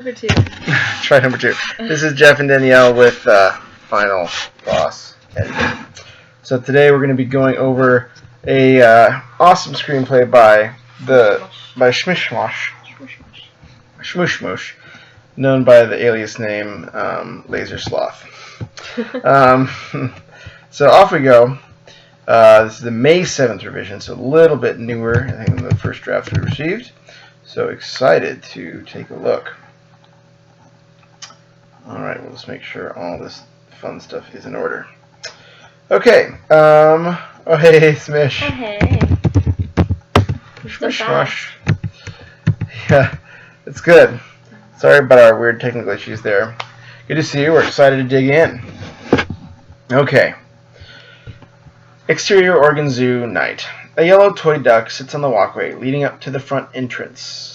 Number 2. Try number 2. This is Jeff and Danielle with Final Boss Editing. So today we're going to be going over a awesome screenplay by Shmushmush, known by the alias name Lazer Sloth. So off we go. This is the May 7th revision, so a little bit newer, I think, than the first draft we received. So excited to take a look. Alright, we'll just make sure all this fun stuff is in order. Okay, oh hey, Smish. Oh hey. Smish. Yeah, it's good. Sorry about our weird technical issues there. Good to see you, we're excited to dig in. Okay. Exterior Oregon Zoo night. A yellow toy duck sits on the walkway leading up to the front entrance.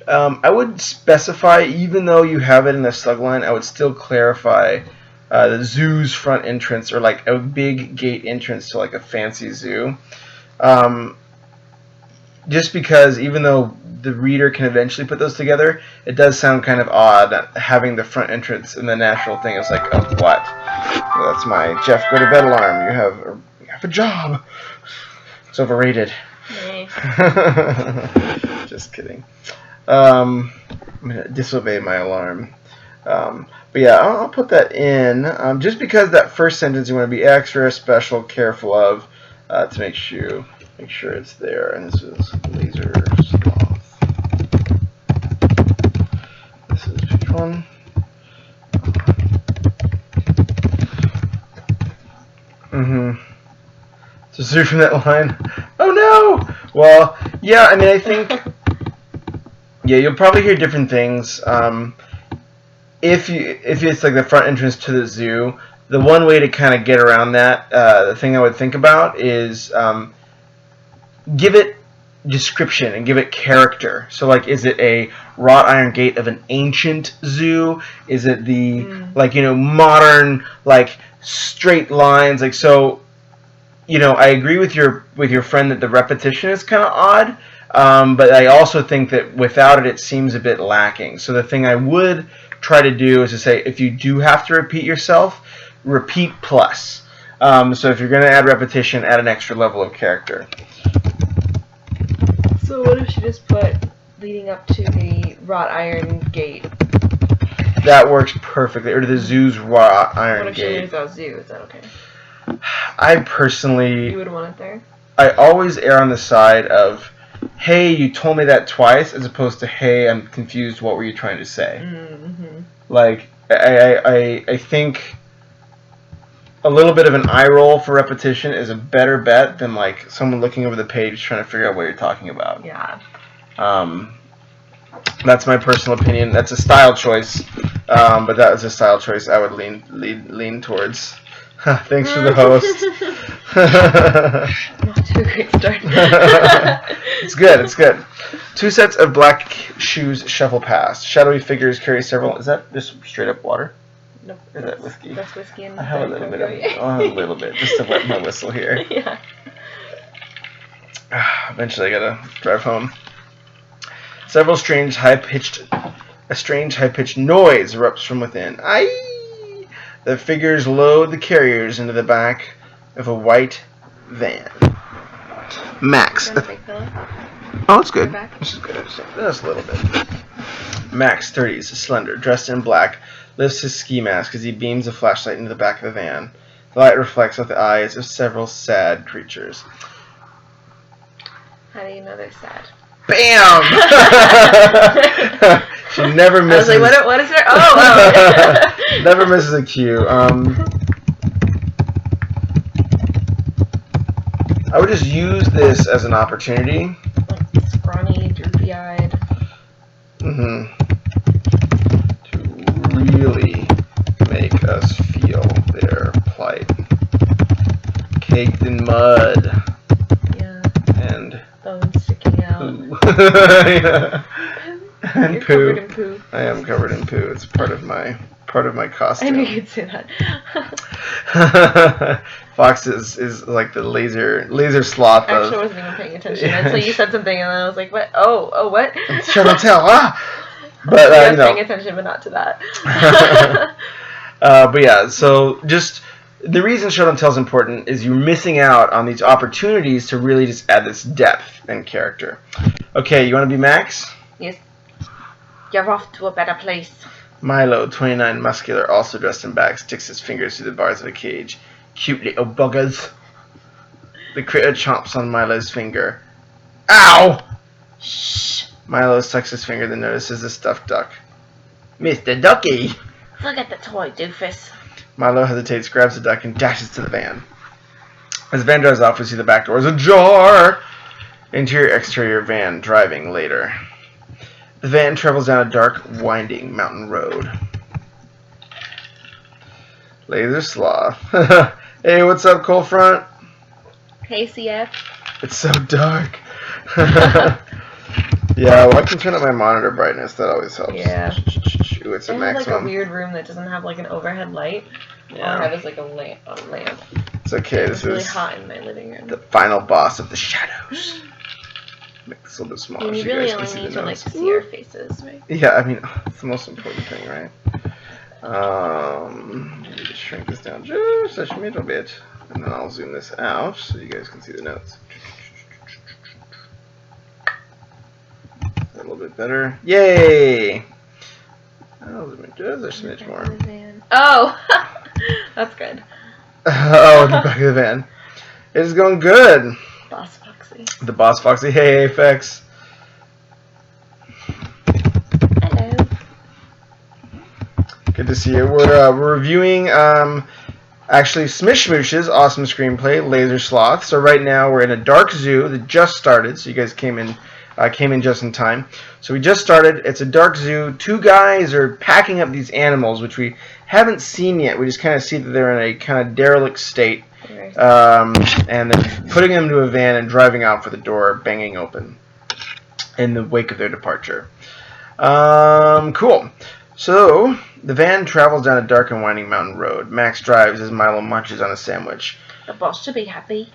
I would specify, even though you have it in the slugline, I would still clarify the zoo's front entrance, or like a big gate entrance to like a fancy zoo. Just because even though the reader can eventually put those together, it does sound kind of odd having the front entrance and the natural thing is like, oh, what? Well, that's my Jeff go to bed alarm. You have a job. It's overrated. Just kidding. I'm going to disobey my alarm. But yeah, I'll put that in. Just because that first sentence you want to be extra special, careful of, to make sure it's there. And this is Lazer Sloth. This is which one? So through from that line. Oh no! Well, yeah, I mean, I think. Yeah, you'll probably hear different things. If it's like the front entrance to the zoo, the one way to kind of get around that, the thing I would think about is give it description and give it character. So, like, is it a wrought iron gate of an ancient zoo? Is it the modern, like, straight lines? Like, so, I agree with your friend that the repetition is kind of odd. But I also think that without it, it seems a bit lacking. So the thing I would try to do is to say, if you do have to repeat yourself, repeat plus. So if you're going to add repetition, add an extra level of character. So what if she just put leading up to the wrought iron gate? That works perfectly. Or to the zoo's wrought iron gate. What if she leaves out zoo? Is that okay? I personally... You would want it there? I always err on the side of, hey, you told me that twice, as opposed to, hey, I'm confused, what were you trying to say? Mm-hmm. Like, I think a little bit of an eye roll for repetition is a better bet than, like, someone looking over the page trying to figure out what you're talking about. Yeah. That's my personal opinion. That's a style choice, but that was a style choice I would lean towards. Thanks for the host. Not too great start. It's good. 2 sets of black shoes shuffle past. Shadowy figures carry several. Is that just straight up water? No. Is that whiskey? That's whiskey and I have a little bit just to wet my whistle here. Yeah. Eventually I gotta drive home. A strange high-pitched noise erupts from within. Aye! The figures load the carriers into the back of a white van. Max. Oh, it's good. This is good. Just a little bit. Max, 30s, slender, dressed in black, lifts his ski mask as he beams a flashlight into the back of the van. The light reflects off the eyes of several sad creatures. How do you know they're sad? Bam! She never misses. I was like, what is there? Oh. Never misses a cue. I would just use this as an opportunity. Like scrawny, droopy-eyed. To really make us feel their plight. Caked in mud. Yeah. And bones sticking out. Poo. Yeah. And You're poo. covered in poo. I am covered in poo. It's part of my costume. I knew you'd say that. Fox is like the Lazer Sloth. I actually wasn't even paying attention until you said something, and I was like, "What? Oh, what?" Show don't tell. Ah. But I you was know. paying attention, but not to that. But yeah, so just the reason show don't tell is important is you're missing out on these opportunities to really just add this depth and character. Okay, you want to be Max? Yes. You're off to a better place. Milo, 29, muscular, also dressed in black, sticks his fingers through the bars of a cage. Cute little buggers. The critter chomps on Milo's finger. Ow! Shh. Milo sucks his finger, then notices the stuffed duck. Mr. Ducky! Forget the toy, doofus. Milo hesitates, grabs the duck, and dashes to the van. As the van drives off, we see the back door is ajar! Interior, exterior van, driving later. The van travels down a dark, winding mountain road. Lazer Sloth. Hey, what's up, Cold Front? Hey, CF. It's so dark. Yeah, well, I can turn up my monitor brightness. That always helps. Yeah. Ooh, it's I a have maximum. like a weird room that doesn't have like an overhead light. Yeah. All I have is like a lamp. It's okay. It's This really is hot in my living room. the final boss of the shadows. Make this a little bit smaller You so you really guys can only see need the to like notes. see our faces, right? Yeah, I mean, it's the most important thing, right? Let me just shrink this down just a little bit, and then I'll zoom this out so you guys can see the notes. A little bit better. Yay! I'll zoom in just a smidge more. Oh, that's good. Oh, the back of the van. It is going good. Boss Foxy. The Boss Foxy. Hey, Apex. Hello. Good to see you. We're reviewing actually Smish Smoosh's awesome screenplay, Lazer Sloth. So right now we're in a dark zoo that just started. So you guys came in just in time. So we just started. It's a dark zoo. Two guys are packing up these animals, which we haven't seen yet. We just kind of see that they're in a kind of derelict state. And they're putting them to a van and driving out for the door, banging open in the wake of their departure. Cool. So the van travels down a dark and winding mountain road. Max drives as Milo munches on a sandwich. The boss should be happy.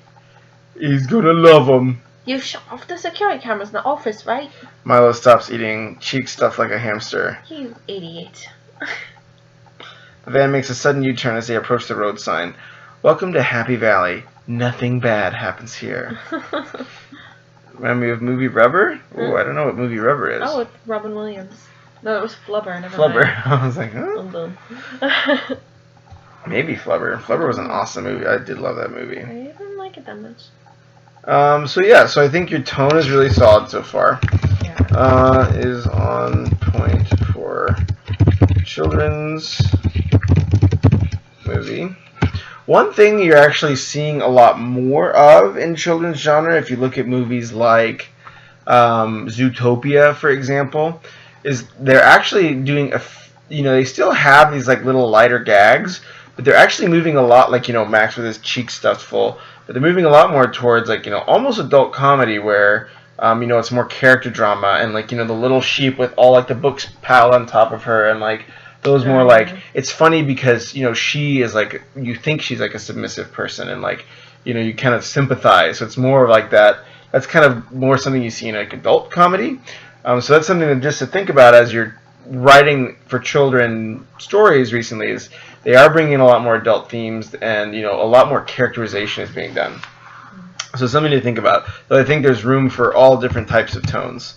He's gonna love them. You shut off the security cameras in the office, right? Milo stops eating, cheeks stuffed like a hamster. You idiot. The van makes a sudden U-turn as they approach the road sign. Welcome to Happy Valley. Nothing bad happens here. Remind me of movie Rubber? Ooh, I don't know what movie Rubber is. Oh, it's Robin Williams. No, it was Flubber. Never Flubber. mind. I was like, huh? I'm done. Maybe Flubber. Flubber was an awesome movie. I did love that movie. I didn't like it that much. So I think your tone is really solid so far. Yeah. Is on point for children's movie. One thing you're actually seeing a lot more of in children's genre, if you look at movies like Zootopia, for example, is they're actually doing they still have these like little lighter gags, but they're actually moving a lot, like Max with his cheeks stuffed full, but they're moving a lot more towards like almost adult comedy where it's more character drama and like the little sheep with all like the books piled on top of her and like those more like it's funny because she is like you think she's like a submissive person and like you kind of sympathize, so it's more like that. That's kind of more something you see in like adult comedy. So that's something just to think about as you're writing for children stories recently, is they are bringing in a lot more adult themes and a lot more characterization is being done. So something to think about. But I think there's room for all different types of tones.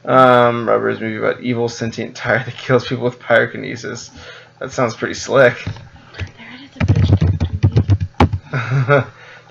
Rubber is a movie about evil sentient tire that kills people with pyrokinesis. That sounds pretty slick.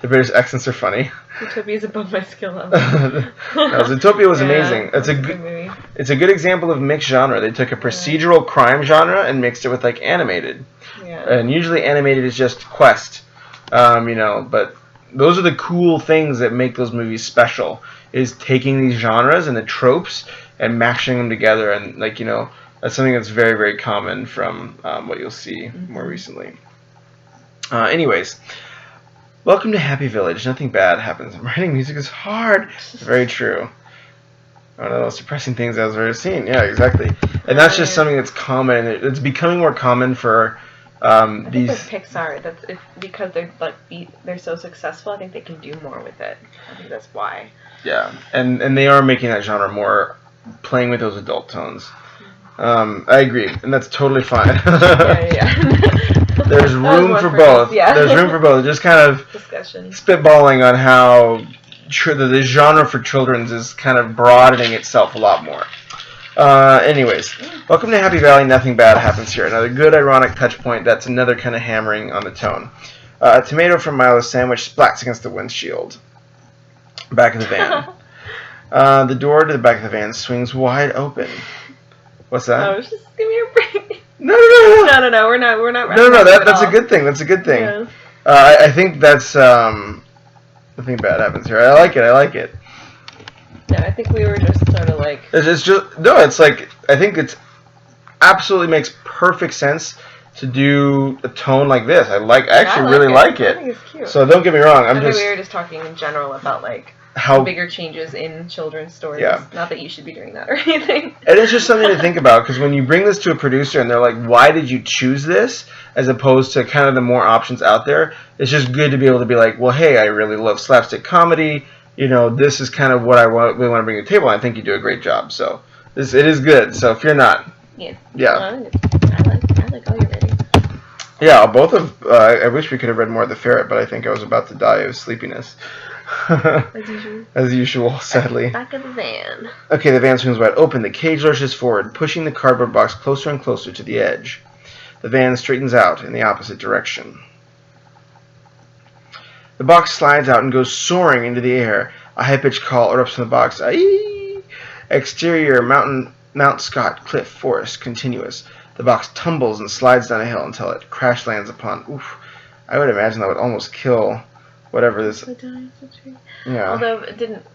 The British accents are funny. Zootopia is above my skill level. No, Zootopia was amazing. It's a good example of mixed genre. They took a procedural crime genre and mixed it with like animated. Yeah. And usually animated is just quest, but those are the cool things that make those movies special, is taking these genres and the tropes and mashing them together, and that's something that's very, very common from what you'll see more recently. Anyways, welcome to Happy Village. Nothing bad happens. Writing music is hard. Very true. One of the most depressing things I've ever seen. Yeah, exactly. And that's just something that's common. It's becoming more common for I these. think with Pixar, because they're so successful. I think they can do more with it. I think that's why. Yeah, and they are making that genre more, playing with those adult tones. I agree, and that's totally fine. yeah. There's room for both. Yeah. There's room for both. Just kind of discussion. Spitballing on how the genre for children's is kind of broadening itself a lot more. Anyways, welcome to Happy Valley. Nothing bad happens here. Another good ironic touch point. That's another kind of hammering on the tone. A tomato from Milo's sandwich splats against the windshield. Back of the van. The door to the back of the van swings wide open. What's that? No, just give me a break. No. No. We're not. No. That's a good thing. That's a good thing. Yeah. I think that's nothing bad happens here. I like it. No, I think we were just sort of like. It's just no. It's like I think it's absolutely makes perfect sense to do a tone like this. I actually really like it. I think it's cute. So don't get me wrong. I think we were just talking in general about like how bigger changes in children's stories. Yeah. Not that you should be doing that or anything. And it's just something to think about because when you bring this to a producer and they're like, "Why did you choose this?" as opposed to kind of the more options out there, it's just good to be able to be like, "Well, hey, I really love slapstick comedy. You know, this is kind of what I really want to bring to the table. And I think you do a great job." So it is good. So if you're not, yeah. I like all your writing. Yeah, both of. I wish we could have read more of The Ferret, but I think I was about to die of sleepiness. As usual. As usual, sadly. Back of the van. Okay, the van swings wide open. The cage lurches forward, pushing the cardboard box closer and closer to the edge. The van straightens out in the opposite direction. The box slides out and goes soaring into the air. A high-pitched call erupts from the box. Aye! Exterior, Mount Scott, cliff, forest, continuous. The box tumbles and slides down a hill until it crash lands upon. Oof! I would imagine that would almost kill whatever this. Yeah. Although it didn't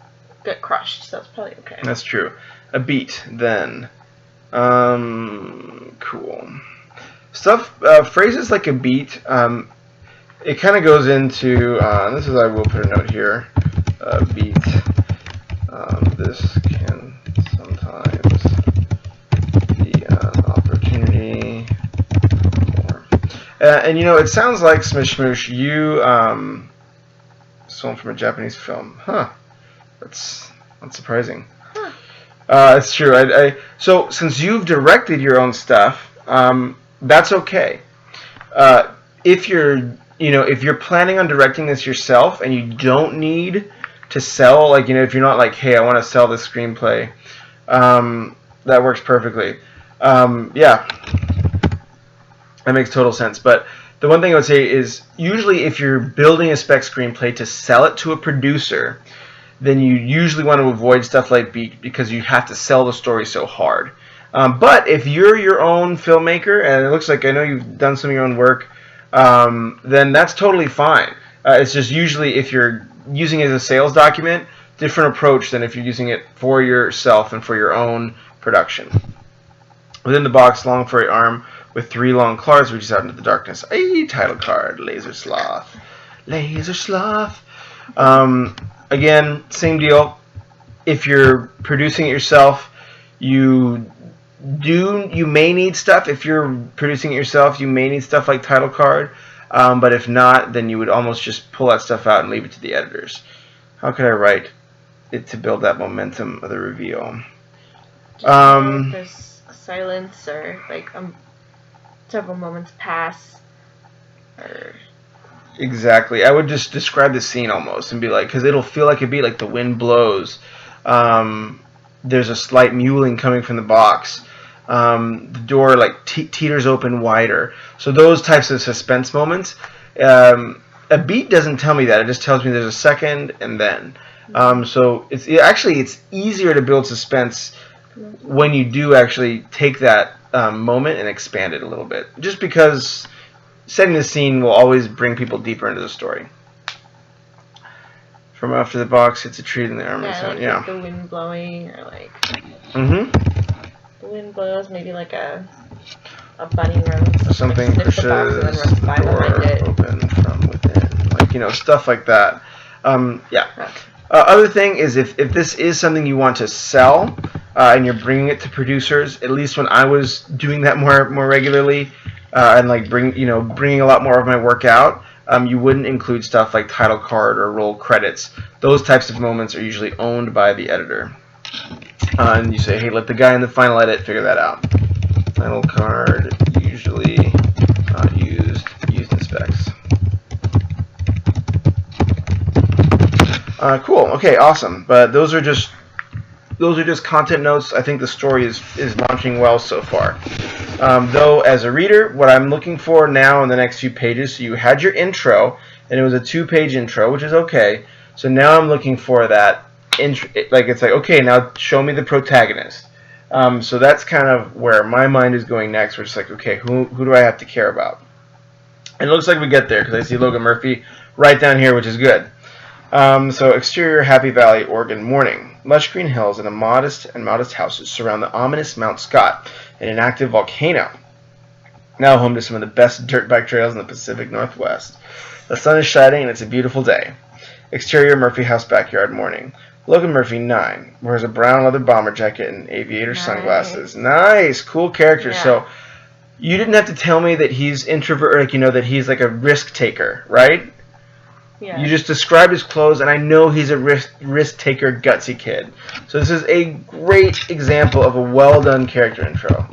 get crushed, so it's probably okay. That's true. A beat, then. Cool. Stuff. Phrases like a beat. It kind of goes into. This is. I will put a note here. Beat. This can sometimes be an opportunity for more. And you know, it sounds like Smish Smoosh. You stolen from a Japanese film, huh? That's surprising. Huh. It's true. So since you've directed your own stuff, that's okay. If you're planning on directing this yourself and you don't need to sell, like, you know, if you're not like, hey, I want to sell this screenplay, that works perfectly. Yeah, that makes total sense. But the one thing I would say is usually if you're building a spec screenplay to sell it to a producer, then you usually want to avoid stuff like beat because you have to sell the story so hard. But if you're your own filmmaker, and it looks like I know you've done some of your own work, then that's totally fine. It's just usually if you're using it as a sales document, different approach than if you're using it for yourself and for your own production. Within the box, long furry arm with 3 long claws reaches out into the darkness. A title card, Lazer Sloth. Lazer Sloth. Again, same deal. If you're producing it yourself, you may need stuff. If you're producing it yourself, you may need stuff like title card. But if not, then you would almost just pull that stuff out and leave it to the editors. How could I write it to build that momentum of the reveal? There's silence or like several moments pass. Or Exactly. I would just describe the scene almost and be like, because it'll feel like it'd be like the wind blows. There's a slight mewling coming from the box. The door like teeters open wider. So those types of suspense moments. A beat doesn't tell me that. It just tells me there's a second and then. So it's easier to build suspense when you do actually take that moment and expand it a little bit. Just because setting the scene will always bring people deeper into the story. From after the box, it's a treat in the arm. Like the wind blowing or like. Mm-hmm. The wind blows, maybe like a bunny runs. Something like, pushes the box and then runs by door behind it. open from within. Like, you know, stuff like that. Yeah. Okay. Other thing is if this is something you want to sell and you're bringing it to producers, at least when I was doing that more regularly and like bringing a lot more of my work out, you wouldn't include stuff like title card or roll credits. Those types of moments are usually owned by the editor. And you say, hey, let the guy in the final edit figure that out. Title card usually not used in specs. Cool. Okay, awesome. But those are just content notes. I think the story is launching well so far. Though, as a reader, what I'm looking for now in the next few pages, so you had your intro, and it was a 2-page intro, which is okay. So now I'm looking for that intro, it's like, okay, now show me the protagonist. So that's kind of where my mind is going next, where it's like, okay, who do I have to care about? And it looks like we get there, because I see Logan Murphy right down here, which is good. So exterior Happy Valley, Oregon morning. Lush green hills and modest houses surround the ominous Mount Scott, an inactive volcano, now home to some of the best dirt bike trails in the Pacific Northwest. The sun is shining and it's a beautiful day. Exterior Murphy house backyard morning. Logan Murphy, 9, wears a brown leather bomber jacket and aviator sunglasses. Nice, cool character. Yeah. So you didn't have to tell me that he's introvert, that he's like a risk taker, right? Yeah. You just described his clothes, and I know he's a risk taker, gutsy kid. So this is a great example of a well done character intro.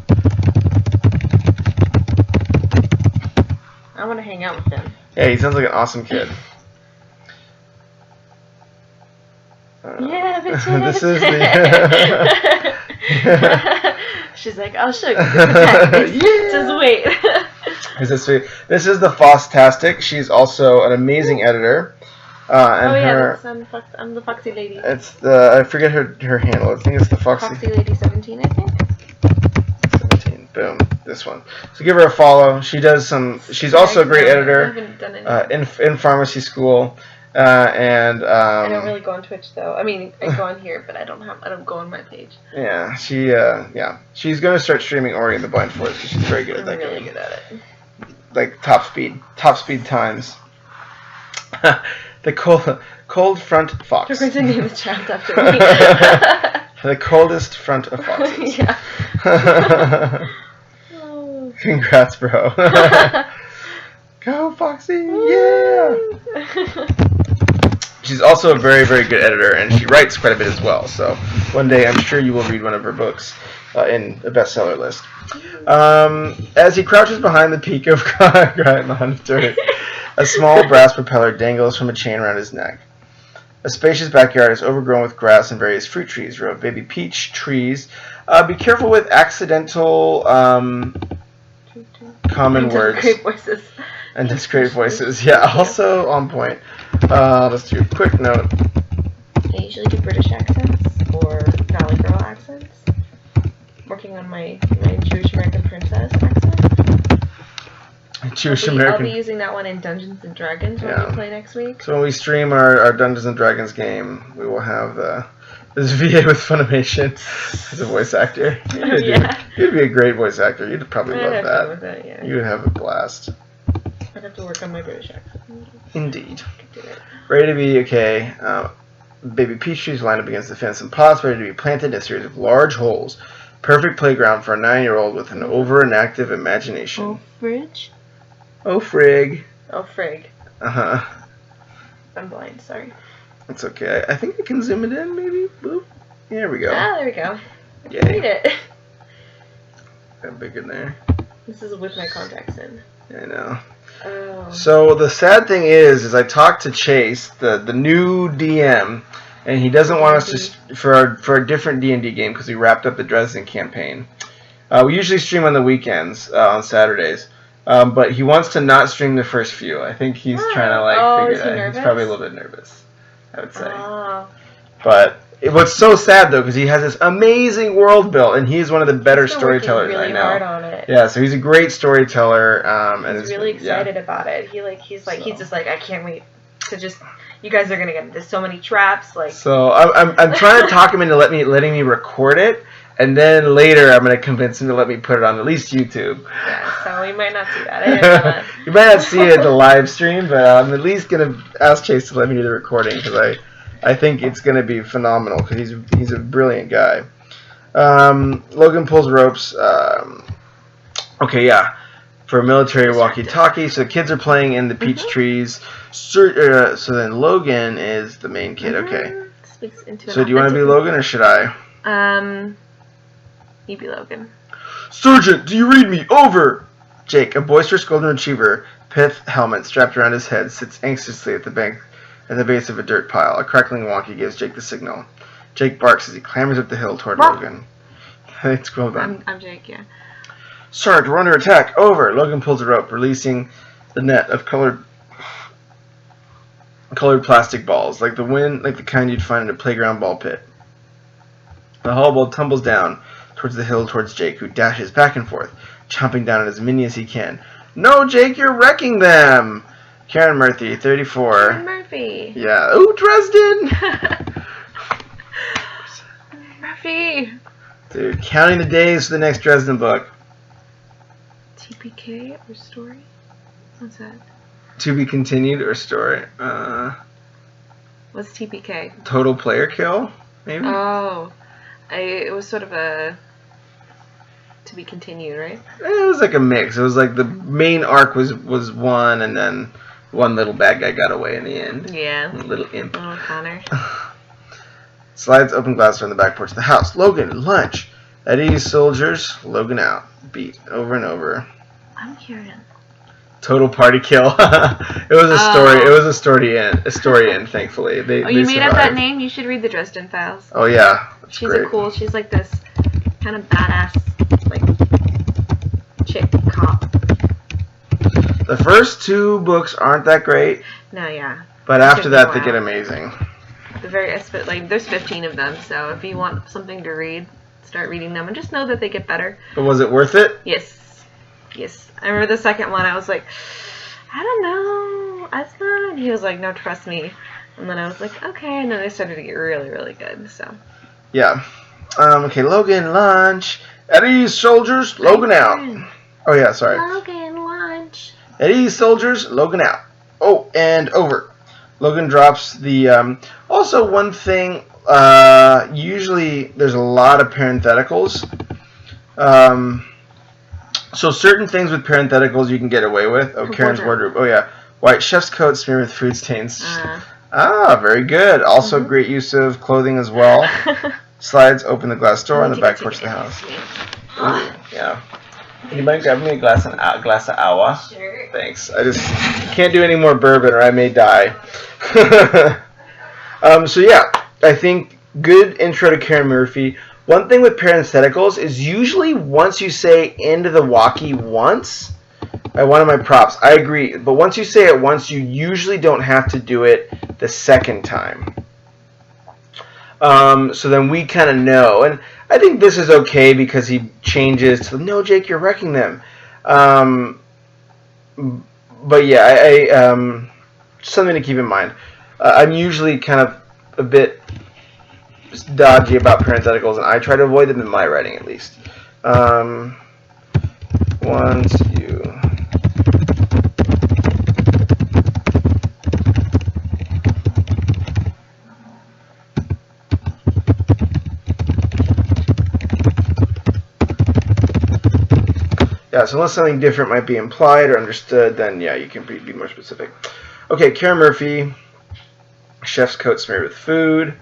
I want to hang out with him. Yeah, he sounds like an awesome kid. Yeah, bitches. This is the. She's like, I'll show you the protagonist. Yeah. Just wait. Is this sweet? This is the Foss-tastic. She's also an amazing editor. And I'm the Foxy Lady. It's the I forget her handle. I think it's the Foxy Lady 17, I think. 17. Boom. This one. So give her a follow. She does some. She's also a great editor. I haven't done anything. In pharmacy school. And I don't really go on Twitch though. I mean, I go on here, but I don't go on my page. Yeah, she's gonna start streaming Ori and the Blind Forest because she's very good at that. I'm really good at it. Like top speed times. The cold front fox. We're going to name the child after me. The coldest front of foxes. Yeah. Congrats, bro. Go Foxy, yeah. She's also a very, very good editor, and she writes quite a bit as well. So one day I'm sure you will read one of her books in a bestseller list. As he crouches behind the peak of dirt, a small brass propeller dangles from a chain around his neck. A spacious backyard is overgrown with grass and various fruit trees. Row of baby peach trees. Be careful with accidental common words. Great voices. And just great voices. Yeah, also on point. Let's do a quick note. I usually do British accents or Valley Girl accents. Working on my Jewish American princess accent. Jewish American. I'll be using that one in Dungeons and Dragons when we play next week. So when we stream our Dungeons and Dragons game, we will have this VA with Funimation as a voice actor. You'd be a great voice actor. You'd probably love that. With it, yeah. You would have a blast. I'd have to work on my British accent. Indeed. Ready to be okay. Baby peach trees lined up against the fence in pots, ready to be planted in a series of large holes. Perfect playground for a 9-year-old with an over-inactive imagination. Oh, fridge? Oh, frig. Oh, frig. Uh-huh. I'm blind, sorry. It's okay. I think I can zoom it in, maybe. Boop. There we go. Ah, there we go. Yay. Read it. Got big in there. This is with my contacts in. I know. Oh. So the sad thing is I talked to Chase, the new DM, and he doesn't want us to for a different D&D game because we wrapped up the Dresden campaign. We usually stream on the weekends on Saturdays, but he wants to not stream the first few. I think he's trying to figure it out. He's probably a little bit nervous, I would say. Oh. But what's so sad though, because he has this amazing world built, and he's one of the better storytellers really I know. Hard on it. Yeah, so he's a great storyteller, and he's really excited about it. He's just like, I can't wait to just. You guys are gonna get into so many traps, like. So I'm trying to talk him into letting me record it, and then later I'm gonna convince him to let me put it on at least YouTube. Yeah, so we might not see that. I didn't know that. You might not see it at the live stream, but I'm at least gonna ask Chase to let me do the recording because I think it's gonna be phenomenal because he's a brilliant guy. Logan pulls ropes. Okay, yeah. For a military walkie-talkie, so the kids are playing in the peach trees. So then Logan is the main kid. Okay. Speaks into so do you want to be Logan or should I? You be Logan. Sergeant, do you read me? Over! Jake, a boisterous golden retriever, pith helmet strapped around his head, sits anxiously at the base of a dirt pile. A crackling walkie gives Jake the signal. Jake barks as he clambers up the hill toward Logan. It's well done. I'm Jake, yeah. Sarge, we're under attack. Over! Logan pulls a rope, releasing the net of colored plastic balls, like the kind you'd find in a playground ball pit. The hollow ball tumbles down towards the hill towards Jake, who dashes back and forth, chomping down at as many as he can. No, Jake, you're wrecking them! Karen Murphy, 34. Karen Murphy. Yeah. Ooh, Dresden! Murphy. Dude, counting the days for the next Dresden book. TPK or story? What's that? To be continued or story? What's TPK? Total player kill, maybe? Oh. It was sort of a to be continued, right? It was like a mix. It was like the main arc was one, and then one little bad guy got away in the end. Yeah. A little imp. Little Connor. Slides open glass on the back porch of the house. Logan, lunch. At ease, soldiers. Logan out. Beat over and over. I'm hearing. Total party kill. It was a story. It was a story end. Thankfully, you made up that name. You should read the Dresden Files. Oh yeah, she's great. She's like this kind of badass, like chick cop. The first 2 books aren't that great. No, yeah. But after that, they get amazing. There's 15 of them. So if you want something to read, start reading them, and just know that they get better. But was it worth it? Yes. Yes. I remember the second one, I was like, I don't know. That's not. And he was like, no, trust me. And then I was like, okay. And then they started to get really, really good. So. Yeah. Okay, Logan, lunch. At ease, soldiers. Logan out. Oh, yeah, sorry. Logan, lunch. At ease, soldiers. Logan out. Oh, and over. Logan drops the... also, one thing, usually there's a lot of parentheticals. So certain things with parentheticals you can get away with. Oh, Karen's wardrobe. Oh, yeah. White chef's coat smeared with food stains. Very good. Also great use of clothing as well. Slides open the glass door on the back porch of the house. Ooh, yeah. Anybody grab me a glass of agua? Sure. Thanks. I just can't do any more bourbon or I may die. So yeah, I think good intro to Karen Murphy. One thing with parentheticals is usually once you say into the walkie once, one of my props, I agree, but once you say it once, you usually don't have to do it the second time. So then we kind of know, and I think this is okay because he changes to, no, Jake, you're wrecking them. But yeah, I something to keep in mind. I'm usually kind of a bit dodgy about parentheticals, and I try to avoid them in my writing at least. Once you... Yeah, so unless something different might be implied or understood, then yeah, you can be more specific. Okay, Karen Murphy, chef's coat smeared with food.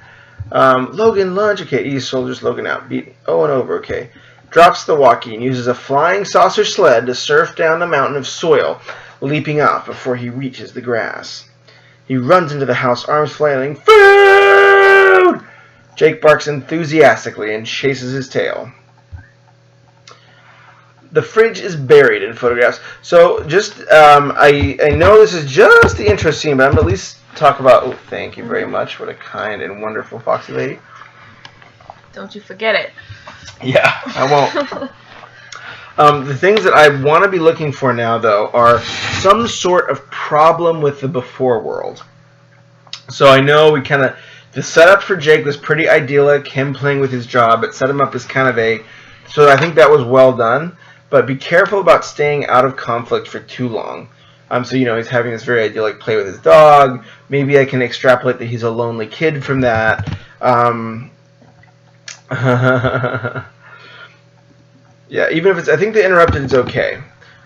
Logan, lunch. Okay, ease, soldiers. Logan out. Beat. Oh, and over. Okay. Drops the walkie and uses a flying saucer sled to surf down the mountain of soil, leaping off before he reaches the grass. He runs into the house, arms flailing. Food! Jake barks enthusiastically and chases his tail. The fridge is buried in photographs. So just, I know this is just the intro scene, but I'm at least talk about, oh, thank you very much. What a kind and wonderful foxy lady. Don't you forget it. Yeah, I won't. The things that I want to be looking for now, though, are some sort of problem with the before world. So I know we kind of, the setup for Jake was pretty idyllic, him playing with his job. It set him up as kind of a, so I think that was well done. But be careful about staying out of conflict for too long. So, you know, he's having this very idyllic play with his dog. Maybe I can extrapolate that he's a lonely kid from that. Yeah, even if it's, I think the interrupted is okay.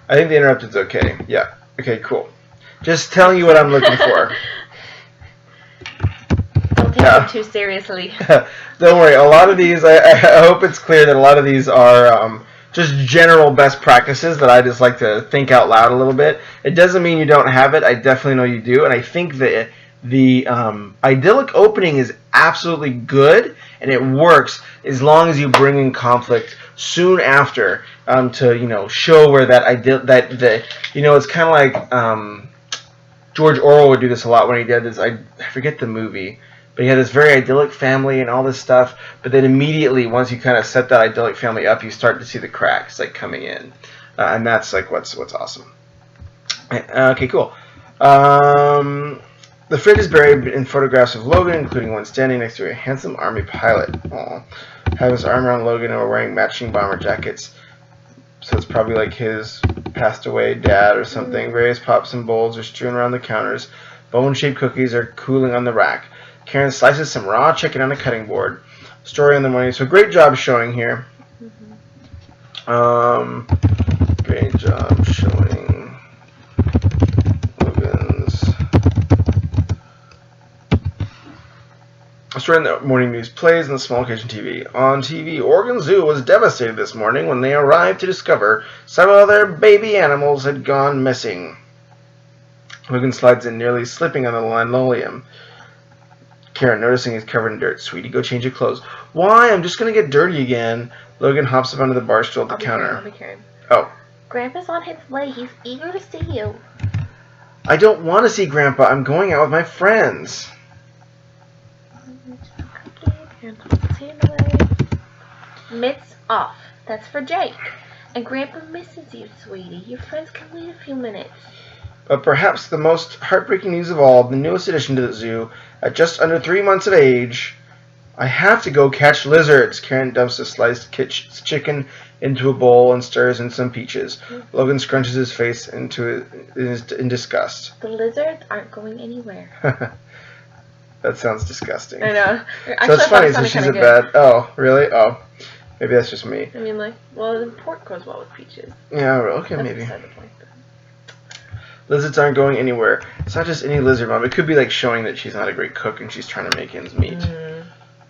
I think the interrupted is okay. Yeah. Okay, cool. Just telling you what I'm looking for. Don't take it too seriously. Don't worry. A lot of these, I hope it's clear that a lot of these are just general best practices that I just like to think out loud a little bit. It doesn't mean you don't have it. I definitely know you do, and I think that the idyllic opening is absolutely good, and it works as long as you bring in conflict soon after to show where it's kind of like George Orwell would do this a lot when he did this. I forget the movie. But he had this very idyllic family and all this stuff. But then immediately, once you kind of set that idyllic family up, you start to see the cracks like coming in, and that's like what's awesome. Okay, cool. The fridge is buried in photographs of Logan, including one standing next to a handsome army pilot. Aww. Have his arm around Logan, and we're wearing matching bomber jackets. So it's probably like his passed away dad or something. Various pops and bowls are strewn around the counters. Bone-shaped cookies are cooling on the rack. Karen slices some raw chicken on a cutting board. Story in the morning. So great job showing here. Great job showing Logan's. A story in the morning news plays in the small kitchen TV. On TV, Oregon Zoo was devastated this morning when they arrived to discover several of their baby animals had gone missing. Logan slides in, nearly slipping on the linoleum. Karen, noticing he's covered in dirt. Sweetie, go change your clothes. Why? I'm just going to get dirty again. Logan hops up onto the bar stool at the counter. I'll be Karen. Oh. Grandpa's on his way. He's eager to see you. I don't want to see Grandpa. I'm going out with my friends. Mitts off. That's for Jake. And Grandpa misses you, sweetie. Your friends can wait a few minutes. But perhaps the most heartbreaking news of all, the newest addition to the zoo, at just under 3 months of age, I have to go catch lizards. Karen dumps a sliced chicken into a bowl and stirs in some peaches. Logan scrunches his face in disgust. The lizards aren't going anywhere. That sounds disgusting. I know. So it's funny, so she's a bad... Oh, really? Oh. Maybe that's just me. I mean, like, well, the pork goes well with peaches. Yeah, okay, That's maybe. beside the point. Lizards aren't going anywhere. It's not just any lizard, Mom. It could be like showing that she's not a great cook and she's trying to make ends meet.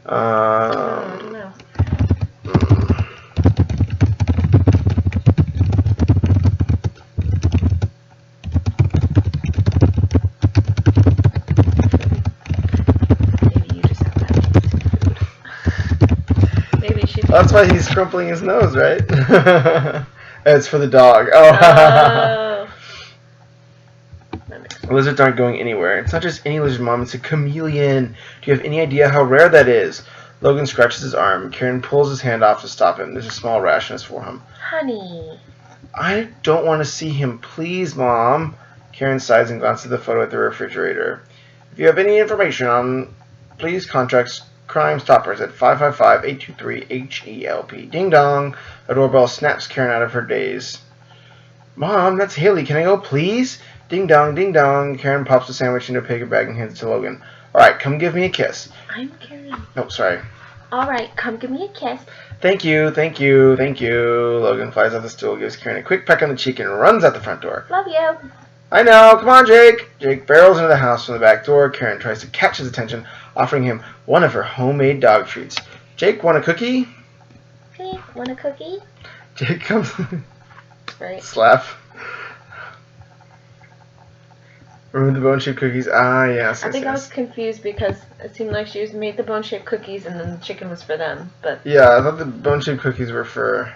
I don't know. Maybe you just have that food. Maybe she. That's why he's crumpling his nose, right? It's for the dog. Oh. Lizards aren't going anywhere. It's not just any lizard, Mom. It's a chameleon. Do you have any idea how rare that is? Logan scratches his arm. Karen pulls his hand off to stop him. There's a small rash in his forearm. Honey. I don't want to see him. Please, Mom. Karen sighs and glances at the photo at the refrigerator. If you have any information on, please contact Crime Stoppers at 555-823-HELP. Ding dong. A doorbell snaps Karen out of her daze. Mom, that's Haley. Can I go, please? Ding dong, ding dong. Karen pops the sandwich into a paper bag and hands it to Logan. Alright, come give me a kiss. I'm Karen. Oh, sorry. Alright, come give me a kiss. Thank you, thank you, thank you. Logan flies off the stool, gives Karen a quick peck on the cheek, and runs out the front door. Love you. I know, come on, Jake. Jake barrels into the house from the back door. Karen tries to catch his attention, offering him one of her homemade dog treats. Jake, want a cookie? Hey, want a cookie? Jake comes. Right. Slap. Remove the bone-shaped cookies. Ah, yes. I think I was confused because it seemed like she made the bone-shaped cookies and then the chicken was for them. But yeah, I thought the bone-shaped cookies were for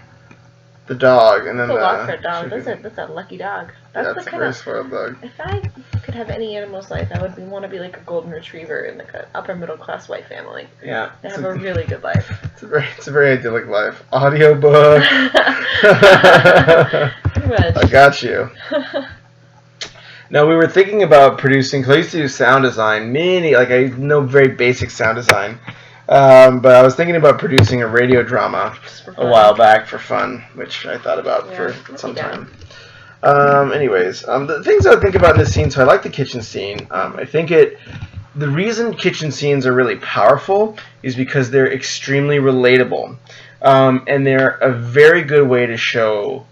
the dog, and then that's a lot the for a dog. chicken. That's a lucky dog. Yeah, That's it's the a kind very of. spoiled dog. If I could have any animal's life, I would want to be like a golden retriever in like an upper middle class white family. Yeah. They have a really good life. It's a very idyllic life. Audiobook. Pretty much. I got you. Now, we were thinking about producing, because I used to do sound design, I know very basic sound design, but I was thinking about producing a radio drama a while back for fun, which I thought about for some time. Anyways, the things I would think about in this scene, so I like the kitchen scene. I think the reason kitchen scenes are really powerful is because they're extremely relatable, and they're a very good way to show,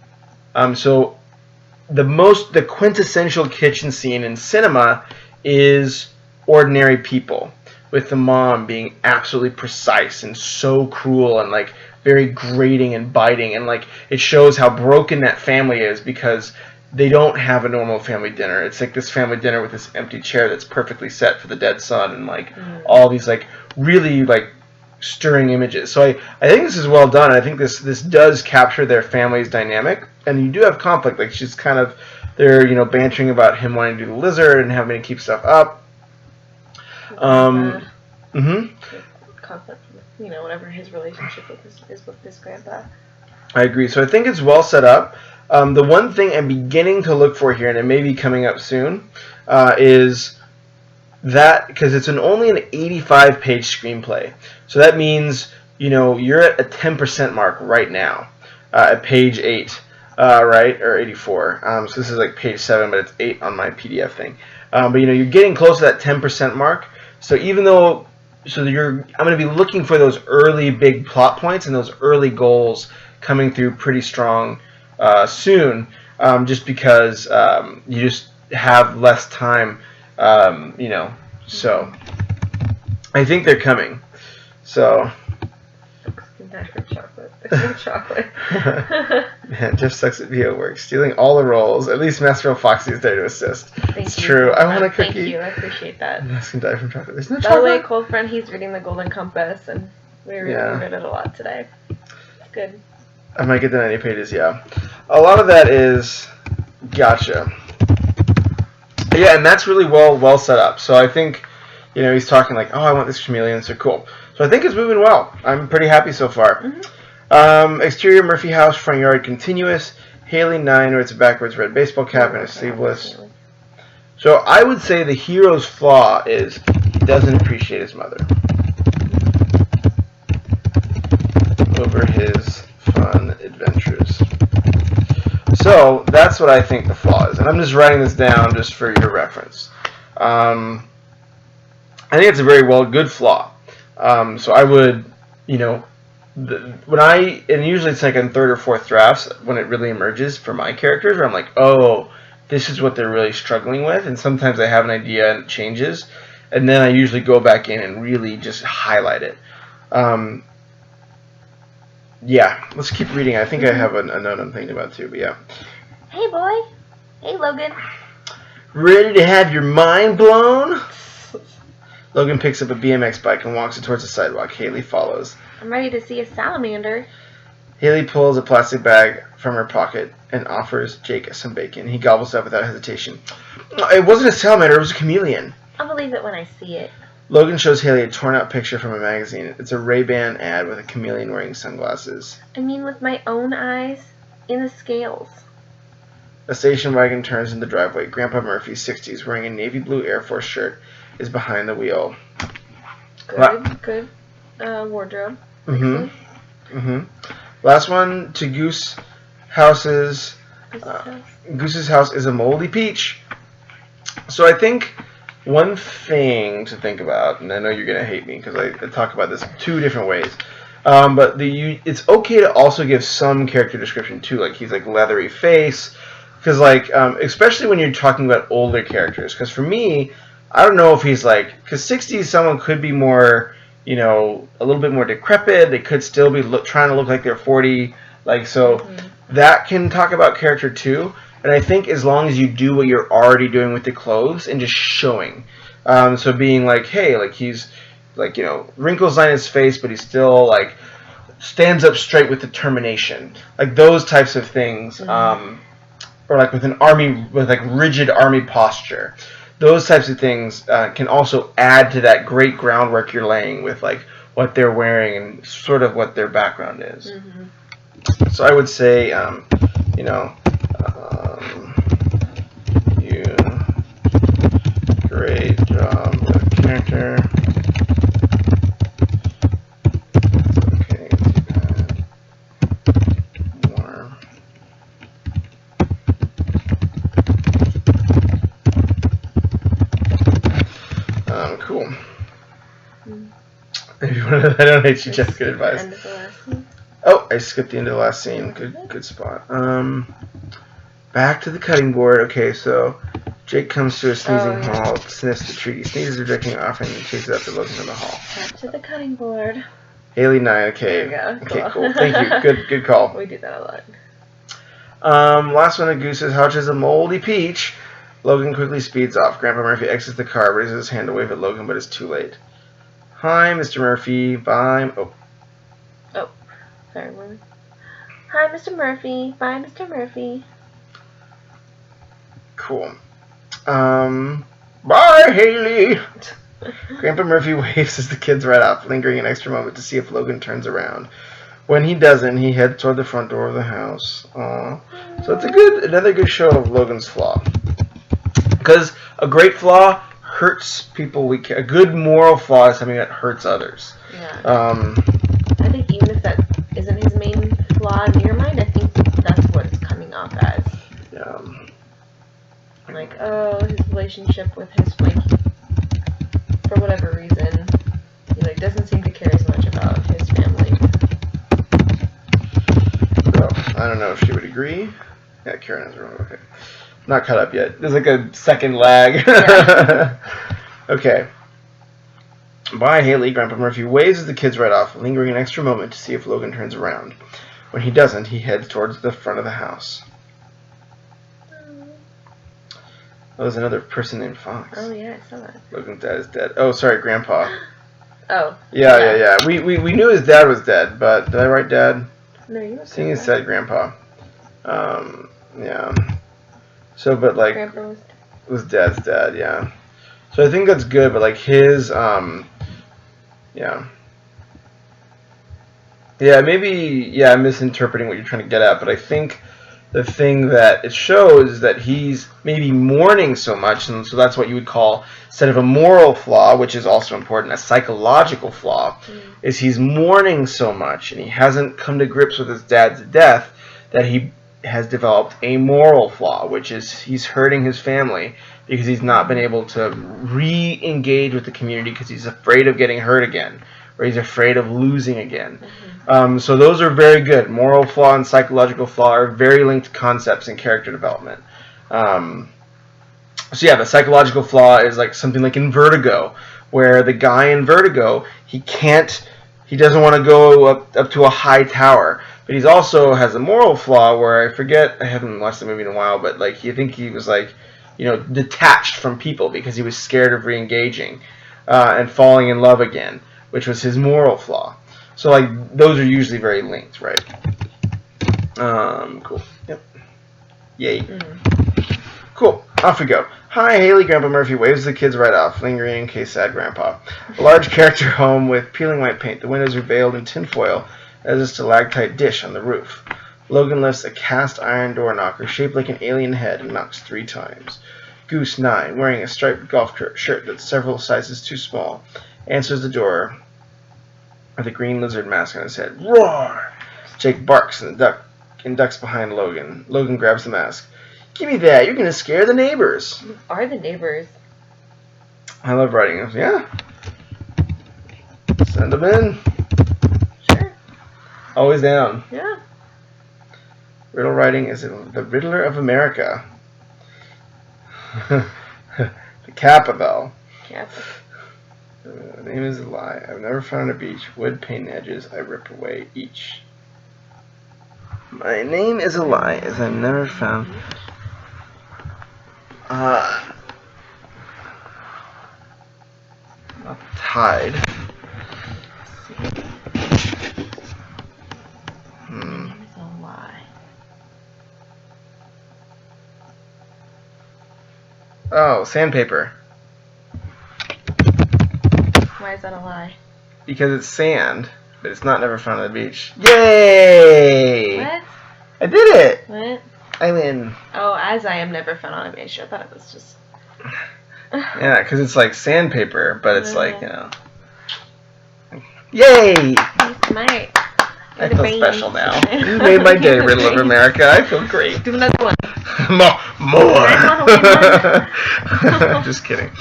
the quintessential kitchen scene in cinema is ordinary people, with the mom being absolutely precise and so cruel and like very grating and biting, and like it shows how broken that family is because they don't have a normal family dinner. It's like this family dinner with this empty chair that's perfectly set for the dead son, and like all these like really like stirring images. So I think this is well done. I think this does capture their family's dynamic, and you do have conflict. Like she's kind of they're bantering about him wanting to do the lizard and having to keep stuff up. Conflict with, whatever his relationship is with his grandpa. I agree. So I think it's well set up. The one thing I'm beginning to look for here, and it may be coming up soon, is that because it's only an 85-page screenplay. So that means you're at a 10% mark right now at page 8, right, or 84. So this is like page 7, but it's 8 on my PDF thing. But you're getting close to that 10% mark. So even though I'm going to be looking for those early big plot points and those early goals coming through pretty strong soon, just because you just have less time, so I think they're coming. So chocolate. Man, Jeff sucks at VO work, stealing all the roles. At least Master Foxy is there to assist. It's true. I want a cookie. Thank you. I appreciate that. Mask can die from chocolate. There's no By chocolate. the way, cold friend, he's reading the Golden Compass, and we really read it a lot today. It's good. I might get the 90 pages. Yeah, a lot of that is gotcha. Yeah, and that's really well set up. So I think he's talking like, oh, I want this chameleon. So cool. So I think it's moving well. I'm pretty happy so far. Exterior Murphy house, front yard continuous. Haley 9 wears a backwards red baseball cap and is sleeveless. So I would say the hero's flaw is he doesn't appreciate his mother over his fun adventures. So that's what I think the flaw is, and I'm just writing this down just for your reference. I think it's a very good flaw. So I would, and usually it's like in third or fourth drafts when it really emerges for my characters, where I'm like, oh, this is what they're really struggling with, and sometimes I have an idea and it changes, and then I usually go back in and really just highlight it. Yeah, let's keep reading. I think I have a note I'm thinking about too, but yeah. Hey, boy. Hey, Logan. Ready to have your mind blown? Logan picks up a BMX bike and walks it towards the sidewalk. Haley follows. I'm ready to see a salamander. Haley pulls a plastic bag from her pocket and offers Jake some bacon. He gobbles it up without hesitation. It wasn't a salamander, it was a chameleon. I'll believe it when I see it. Logan shows Haley a torn-out picture from a magazine. It's a Ray-Ban ad with a chameleon wearing sunglasses. I mean with my own eyes, in the scales. A station wagon turns in the driveway. Grandpa Murphy, 60s, wearing a navy blue Air Force shirt, is behind the wheel. Good wardrobe. Last one to Goose's house is a moldy peach. So I think one thing to think about, and I know you're going to hate me because I talk about this 2 different ways, but it's okay to also give some character description too, like he's like leathery face, because like especially when you're talking about older characters, because for me, I don't know if he's like, because 60s someone could be more, a little bit more decrepit, they could still be trying to look like they're 40, like so that can talk about character too. And I think as long as you do what you're already doing with the clothes and just showing. So being like, hey, like he's like, wrinkles on his face, but he still like stands up straight with determination. Like those types of things. Or like with like rigid army posture. Those types of things can also add to that great groundwork you're laying with like what they're wearing and sort of what their background is. So I would say, you great job with character. Okay, more. Cool. I don't hate you, Jeff. Good advice. Oh, I skipped the end of the last scene. Good spot. Back to the cutting board. Okay, so Jake comes to a sneezing halt, sniffs the tree, sneezes, rejecting offering, and chases after Logan in the hall. Back to the cutting board. Haley 9. Okay. There we go. Okay, cool. Thank you. Good call. We do that a lot. Last one, a goose says, "Houch is a moldy peach." Logan quickly speeds off. Grandpa Murphy exits the car, raises his hand to wave at Logan, but it's too late. "Hi, Mr. Murphy. Bye." Oh. Sorry, Mom. Hi, Mr. Murphy. Bye, Mr. Murphy. Cool. Bye, Haley. Grandpa Murphy waves as the kids ride off, lingering an extra moment to see if Logan turns around. When he doesn't, he heads toward the front door of the house. Aww. So it's another good show of Logan's flaw. Because a great flaw hurts people. A good moral flaw is something that hurts others. Yeah. I think even if that isn't his main flaw in your mind, I think that's what it's coming off as. Yeah. Like, oh, his relationship with his, like, for whatever reason, he, like, doesn't seem to care as much about his family. So, I don't know if she would agree. Yeah, Karen has her own. Okay. Not caught up yet. There's like a second lag. Yeah. Okay. Bye, Haley. Grandpa Murphy waves as the kids ride off, lingering an extra moment to see if Logan turns around. When he doesn't, he heads towards the front of the house. Oh, there's another person named Fox. Oh, yeah, I saw that. Logan's dad is dead. Oh, sorry, Grandpa. Oh. Yeah. We knew his dad was dead, but did I write dad? No, you Seeing it said Grandpa. Yeah. So, but like, Grandpa was dad's dad, yeah. So I think that's good, but like his, yeah. Yeah, maybe, yeah, I'm misinterpreting what you're trying to get at, but I think the thing that it shows is that he's maybe mourning so much, and so that's what you would call, instead of a moral flaw, which is also important, a psychological flaw, is he's mourning so much, and he hasn't come to grips with his dad's death, that he has developed a moral flaw, which is he's hurting his family because he's not been able to re-engage with the community because he's afraid of getting hurt again, or he's afraid of losing again. So those are very good. Moral flaw and psychological flaw are very linked concepts in character development. So yeah, the psychological flaw is like something like in Vertigo, where the guy in Vertigo, he doesn't want to go up to a high tower. But he also has a moral flaw where I haven't watched the movie in a while, but like I think he was like, detached from people because he was scared of re-engaging and falling in love again, which was his moral flaw. So like those are usually very linked, right? Cool. Yep. Yay. Cool. Off we go. Hi, Haley. Grandpa Murphy waves the kids right off, lingering in case sad Grandpa. A large character home with peeling white paint. The windows are veiled in tinfoil as a stalactite dish on the roof. Logan lifts a cast iron door knocker shaped like an alien head and knocks 3 times. Goose 9, wearing a striped golf shirt that's several sizes too small, answers the door with a green lizard mask on his head. Roar! Jake barks and ducks behind Logan. Logan grabs the mask. Give me that. You're going to scare the neighbors. Who are the neighbors? I love writing them. Yeah. Send them in. Sure. Always down. Yeah. Riddle writing is the Riddler of America. The Kappa, though. Kappa. Name is a lie. I've never found a beach. Wood paint edges. I rip away each. My name is a lie, as I've never found. Tide. It's a lie. Oh, sandpaper. Why is that a lie? Because it's sand, but it's not never found on the beach. Yay! What? I did it! What? I win. Oh, as I am never found on a beach. I thought it was just... Yeah, because it's like sandpaper, but it's like, Yay! He's smart. I feel special now. You made my day, Riddle of America. I feel great. Do another one. More! Just kidding.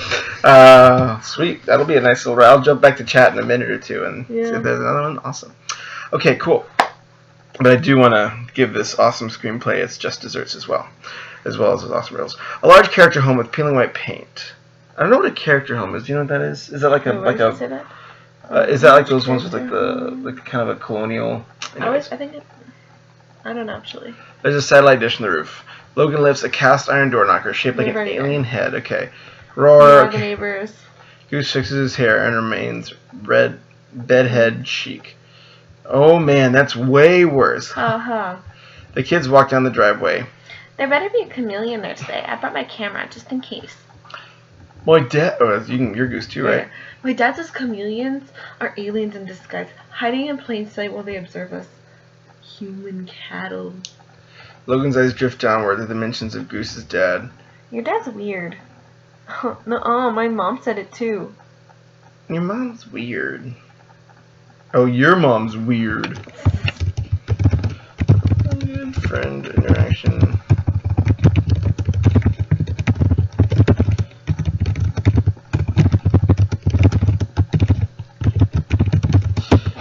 Sweet. That'll be a nice little... I'll jump back to chat in a minute or two and see if there's another one. Awesome. Okay, cool. But I do want to give this awesome screenplay its just desserts as well as those awesome riddles. A large character home with peeling white paint. I don't know what a character home is. Do you know what that is? Is that like Where does it say that? Is that like those ones with like kind of a colonial? I don't know actually. There's a satellite dish on the roof. Logan lifts a cast iron door knocker shaped like an Never alien head. Okay. We Roar. are the Okay. neighbors. Goose fixes his hair and remains red bedhead chic. Oh man, that's way worse. The kids walk down the driveway. There better be a chameleon there today. I brought my camera just in case. My dad. Oh, your goose too, right? My dad says chameleons are aliens in disguise, hiding in plain sight while they observe us. Human cattle. Logan's eyes drift downward at the mentions of Goose's dad. Your dad's weird. No, my mom said it too. Your mom's weird. Oh, your mom's weird. Good friend interaction.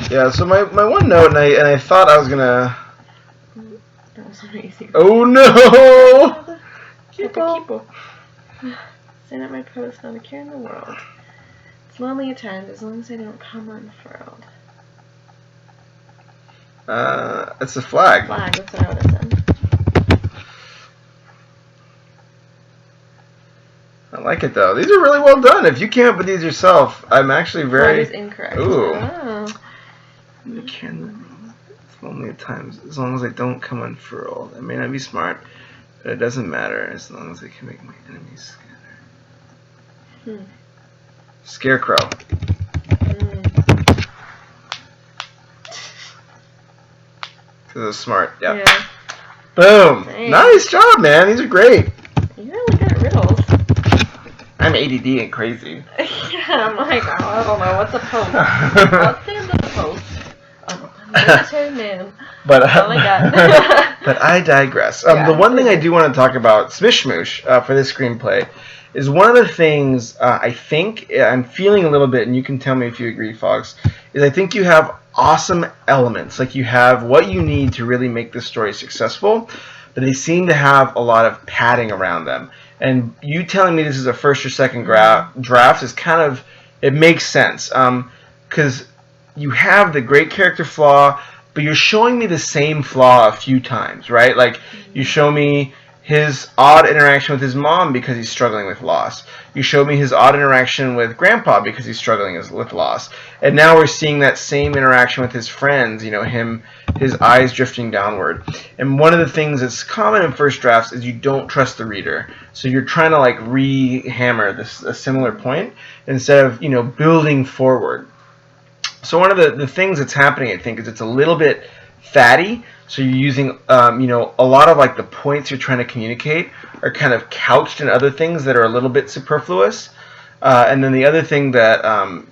Yeah, so my one note, and I thought I was gonna. That was amazing. Oh no! Keepo. Send out my post, not a care in the world. It's lonely at times, as long as I don't come unfurled. It's a flag. Flag, that's what I would have said. I like it though. These are really well done. If you can't put these yourself, I'm actually very. Flag is incorrect. Ooh. Oh. You can. It's lonely at times, as long as I don't come unfurled. I may not be smart, but it doesn't matter as long as I can make my enemies scatter. Scarecrow. Because it's smart. Yep. Yeah. Boom. Thanks. Nice job, man. These are great. You're really good at riddles. I'm ADD and crazy. Yeah, I'm like, I don't know. What's a post? I'll stand the post. I'm a military man. But, That's all I got. but I digress. Yeah, the one thing I do want to talk about, Smishmoosh, for this screenplay, is one of the things I think I'm feeling a little bit, and you can tell me if you agree, Fox, is I think you have awesome elements. Like you have what you need to really make this story successful, but they seem to have a lot of padding around them. And you telling me this is a first or second draft is kind of, it makes sense. Because you have the great character flaw, but you're showing me the same flaw a few times, right? Like, you show me his odd interaction with his mom because he's struggling with loss. You show me his odd interaction with Grandpa because he's struggling with loss. And now we're seeing that same interaction with his friends, you know, his eyes drifting downward. And one of the things that's common in first drafts is you don't trust the reader. So you're trying to, like, re-hammer a similar point instead of, you know, building forward. So one of the things that's happening, I think, is it's a little bit fatty. So you're using, you know, a lot of like the points you're trying to communicate are kind of couched in other things that are a little bit superfluous. And then the other thing that,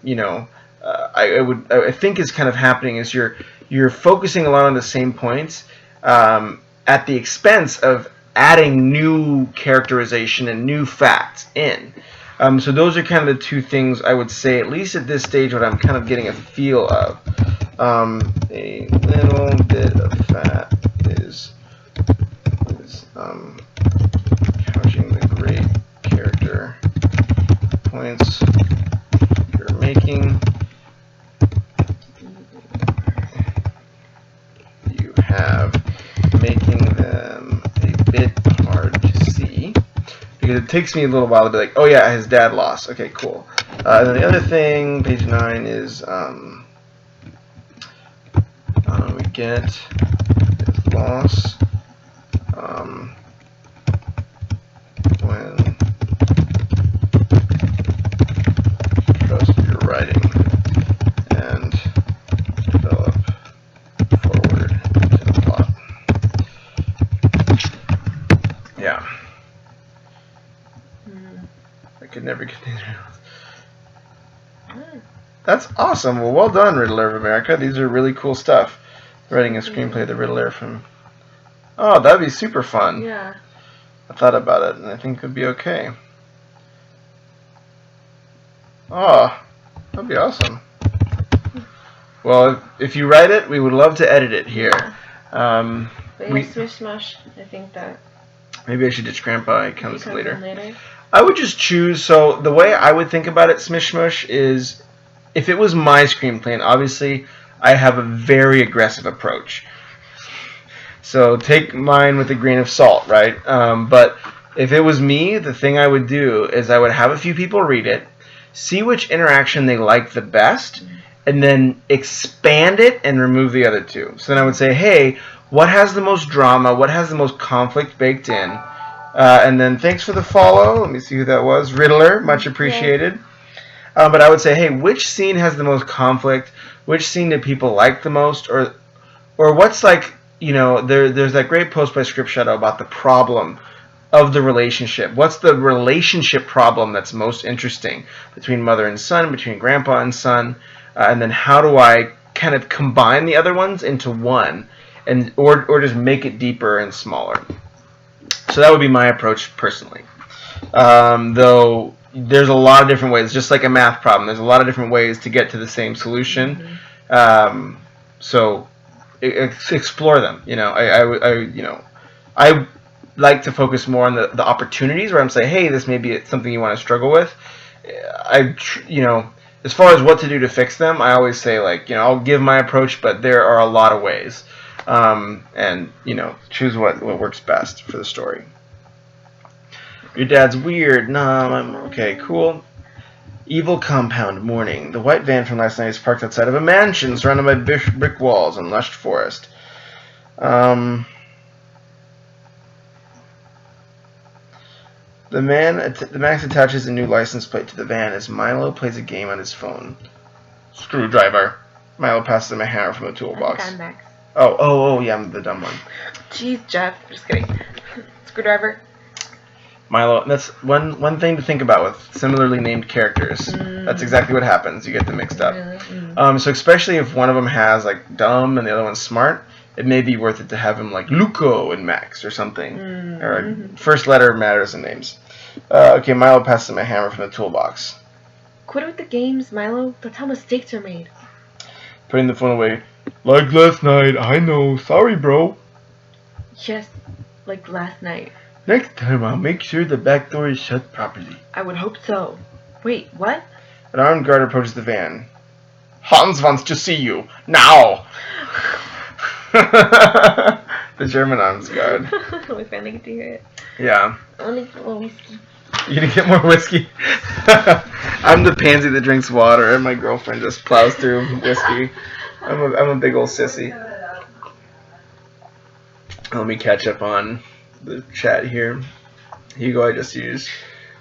you know, I think is kind of happening is you're focusing a lot on the same points at the expense of adding new characterization and new facts in. So those are kind of the two things I would say, at least at this stage, what I'm kind of getting a feel of. A little bit of fat is couching the great character points you're making. You have making them a bit hard to see. Because it takes me a little while to be like, oh yeah, his dad lost. Okay, cool. And then the other thing, page 9, is we get his loss when trust your writing and develop forward to the plot. Yeah. I could never get these riddles. That's awesome. Well done, Riddler of America. These are really cool stuff. Writing a screenplay of the Riddler from... Oh, that'd be super fun. Yeah. I thought about it, and I think it would be okay. Oh, that'd be awesome. Well, if you write it, we would love to edit it here. But yeah, Smish Smash, I think that... Maybe I should ditch Grandpa. It comes later. later. I would just choose... So, the way I would think about it, Smish Smush, is... if it was my screenplay, and obviously I have a very aggressive approach, so take mine with a grain of salt, right? But if it was me, the thing I would do is I would have a few people read it, see which interaction they like the best, and then expand it and remove the other two. So then I would say, hey, what has the most drama? What has the most conflict baked in? And then thanks for the follow. Let me see who that was. Riddler, much appreciated. But I would say, hey, which scene has the most conflict? Which scene do people like the most? Or what's like, there's that great post by Script Shadow about the problem of the relationship. What's the relationship problem that's most interesting between mother and son, between grandpa and son? And then how do I kind of combine the other ones into one, and or just make it deeper and smaller? So that would be my approach personally. Though there's a lot of different ways, just like a math problem. There's a lot of different ways to get to the same solution. So explore them. I like to focus more on the opportunities where I'm saying, hey, this may be something you want to struggle with. As far as what to do to fix them, I always say, I'll give my approach, but there are a lot of ways. And choose what works best for the story. Your dad's weird. Nah, I'm okay, cool. Evil compound morning. The white van from last night is parked outside of a mansion surrounded by brick walls and lush forest. The Max attaches a new license plate to the van as Milo plays a game on his phone. Screwdriver. Milo passes him a hammer from the toolbox. I'm Max. Oh, yeah, I'm the dumb one. Jeez, Jeff. Just kidding. Screwdriver. Milo, that's one thing to think about with similarly named characters. That's exactly what happens. You get them mixed up. Really? So especially if one of them has dumb and the other one's smart, it may be worth it to have him like Luco and Max or something. Or first letter matters in names. Okay, Milo passes him a hammer from the toolbox. Quit with the games, Milo. That's how mistakes are made. Putting the phone away. Like last night, I know. Sorry, bro. Yes, like last night. Next time, I'll make sure the back door is shut properly. I would hope so. Wait, what? An armed guard approaches the van. Hans wants to see you. Now! The German armed guard. We finally get to hear it. Yeah. I want to get more whiskey. You gonna get more whiskey? I'm the pansy that drinks water, and my girlfriend just plows through whiskey. I'm a big old sissy. Let me catch up on the chat here. Hugo, I just used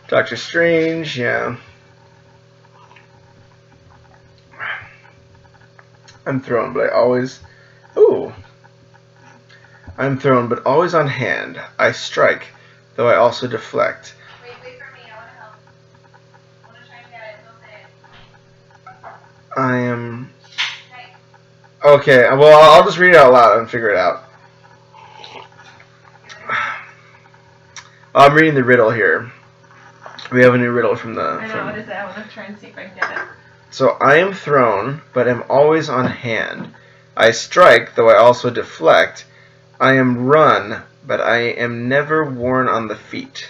Doctor Strange. Yeah. I'm thrown, but I always... Ooh. I'm thrown, but always on hand. I strike, though I also deflect. Wait for me. I want to help. I want to try and get it. Don't say it. I am... Okay. Okay, well, I'll just read it out loud and figure it out. I'm reading the riddle here. We have a new riddle from the... I know, what is it? I want to try and see if I can get it. So, I am thrown, but am always on hand. I strike, though I also deflect. I am run, but I am never worn on the feet.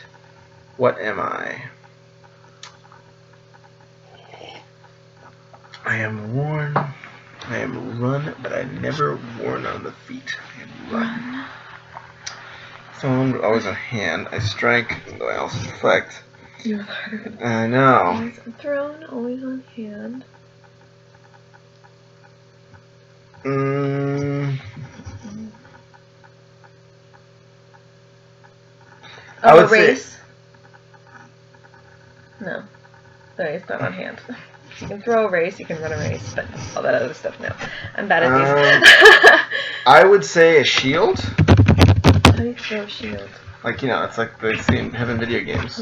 What am I? I am run, but I never worn on the feet. I am run. Thrown, but always on hand. I strike, though I also deflect. You're hard. I know. Always thrown, always on hand. I would say- race? No. Sorry, it's not on hand. You can throw a race, you can run a race, but all that other stuff, no. I'm bad at these. I would say a shield. How do you throw a shield? It's like they see in heaven video games.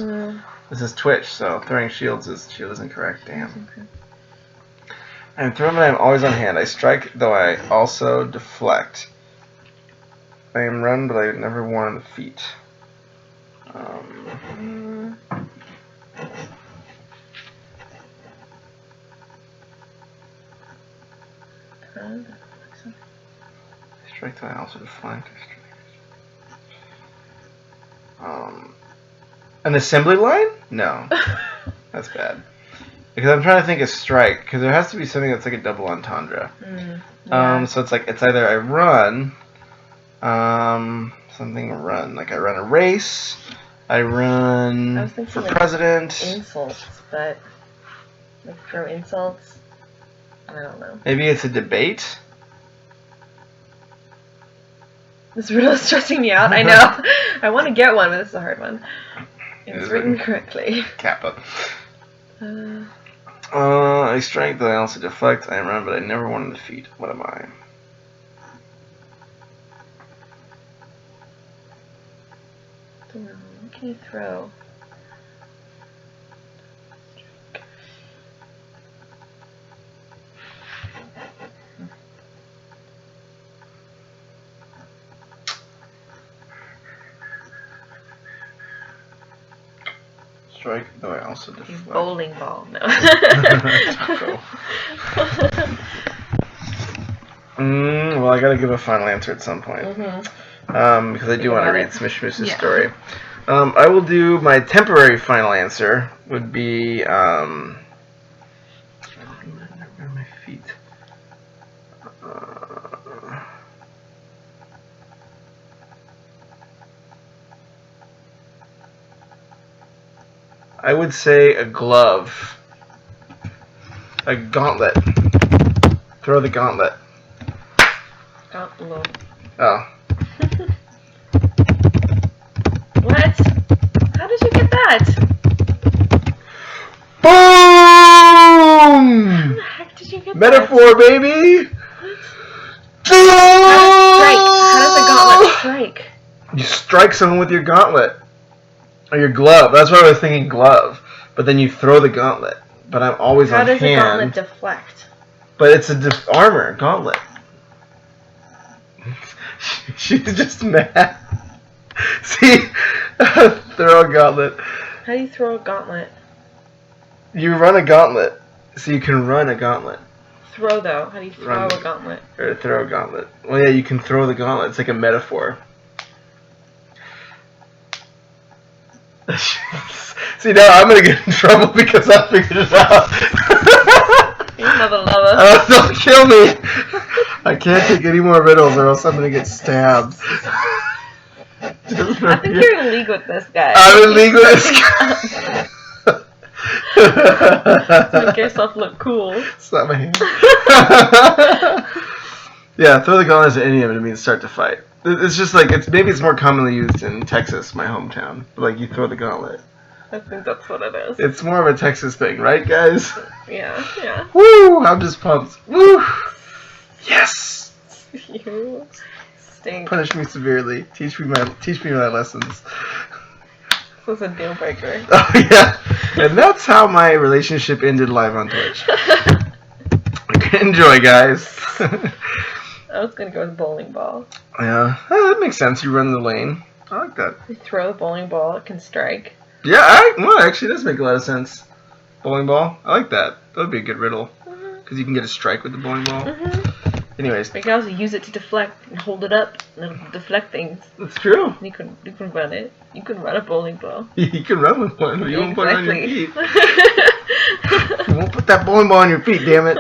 This is Twitch, so throwing shield isn't correct. Damn. Okay. I am thrown, but I am always on hand. I strike, though I also deflect. I am run, but I am never worn on the feet. Strike, though I also deflect. An assembly line? No. That's bad. Because I'm trying to think of strike, because there has to be something that's like a double entendre. Yeah. So it's like, it's either I run, something run, like I run a race, I run I was thinking for like president. insults, but like throw insults. I don't know. Maybe it's a debate. This riddle is stressing me out. I know. I want to get one, but this is a hard one. It's is written written. correctly. Kappa. Uh, I strike, though I also deflect. I run, but I never want to defeat. What am I? don't know. What can you throw? Strike, though I also deflect. Bowling ball. No. Taco. Well, I gotta give a final answer at some point. Because I do want to read Smish Smish's story. I will do my temporary final answer. Would be where are my feet? I would say a glove. A gauntlet. Throw the gauntlet. Gauntlet. Oh. What? How did you get that? Boom! How the heck did you get Metaphor, baby! How does a gauntlet strike? You strike someone with your gauntlet. Or your glove. That's why I was thinking glove. But then you throw the gauntlet. But I'm always on hand. How does a gauntlet deflect? But it's a armor gauntlet. She's just mad. See? Throw a gauntlet. How do you throw a gauntlet? You run a gauntlet. So you can run a gauntlet. Throw, though. How do you throw a gauntlet? Or throw a gauntlet. Well, yeah, you can throw the gauntlet. It's like a metaphor. See, now I'm going to get in trouble because I figured it out. You mother lover. Oh, don't kill me. I can't take any more riddles or else I'm going to get stabbed. I think you're in league with this guy. I'm in league with this guy. Make yourself look cool. Slap my hand. Yeah, throw the gauntlet as an idiom and it means start to fight. It's just like, maybe it's more commonly used in Texas, my hometown. Like, you throw the gauntlet. I think that's what it is. It's more of a Texas thing, right, guys? Yeah, yeah. Woo! I'm just pumped. Woo! Yes! You stink. Punish me severely. Teach me my lessons. This is a deal breaker. Oh, yeah. And that's how my relationship ended live on Twitch. Enjoy, guys. I was gonna go with bowling ball. Yeah, that makes sense. You run the lane. I like that. You throw the bowling ball, it can strike. Yeah, well, actually, it does make a lot of sense. Bowling ball. I like that. That would be a good riddle. Because you can get a strike with the bowling ball. Anyways. You can also use it to deflect and hold it up and it'll deflect things. That's true. You can run it. You can run a bowling ball. You can run with one, but you won't put it on your Exactly. feet. You won't put that bowling ball on your feet, damn it.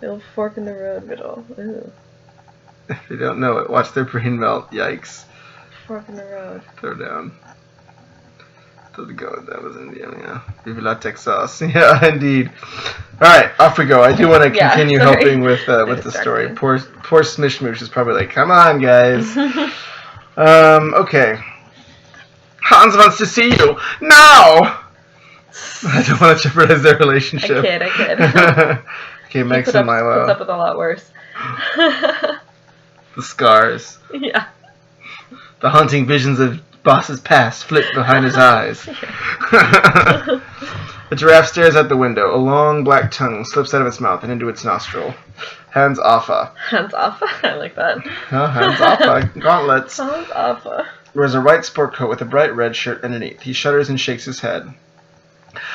Little fork in the road riddle. Ooh. If they don't know it, watch their brain melt. Yikes. Fork in the road. Throw down. Doesn't go. That was Indian, yeah. Viva la Texas. Yeah, indeed. Alright, off we go. I do want to continue helping with the story. Poor Smish Moosh is probably like, come on, guys. Okay. Hans wants to see you. Now! I don't want to jeopardize their relationship. I kid. Okay, Max and Milo. Puts up with a lot worse. The scars. Yeah. The haunting visions of Boss's past flit behind his eyes. The giraffe stares out the window. A long black tongue slips out of its mouth and into its nostril. Hands offa. Hands off. I like that. Hands offa. Gauntlets. Hands off. Wears a white sport coat with a bright red shirt underneath. He shudders and shakes his head.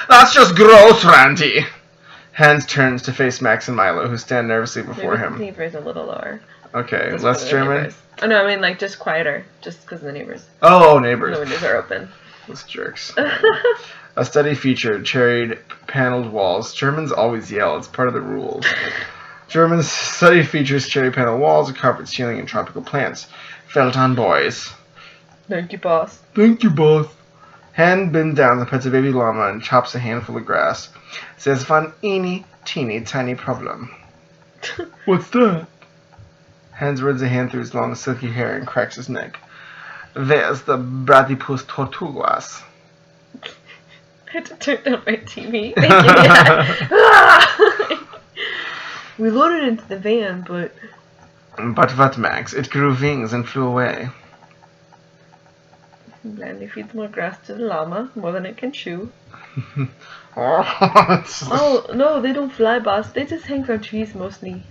That's just gross, Randy. Hans turns to face Max and Milo, who stand nervously before him. Maybe the neighbors a little lower. Okay, Just less German? Oh, no, I mean, like, just quieter. Just because the neighbors. Oh, neighbors. The windows are open. Those jerks. A study feature, cherried paneled walls. Germans always yell. It's part of the rules. Germans study features cherry paneled walls, a carpet ceiling, and tropical plants. Felt on boys. Thank you, boss. Thank you, boss. Hen bends down and pets a baby llama and chops a handful of grass. Says one teeny tiny problem. What's that? Hans runs a hand through his long silky hair and cracks his neck. There's the Bradypus tortugas. I had to turn down my TV. Thank you. We loaded into the van, but... But what, Max? It grew wings and flew away. Blandy feeds more grass to the llama, more than it can chew. Oh, Oh, no, they don't fly, boss. They just hang from trees, mostly.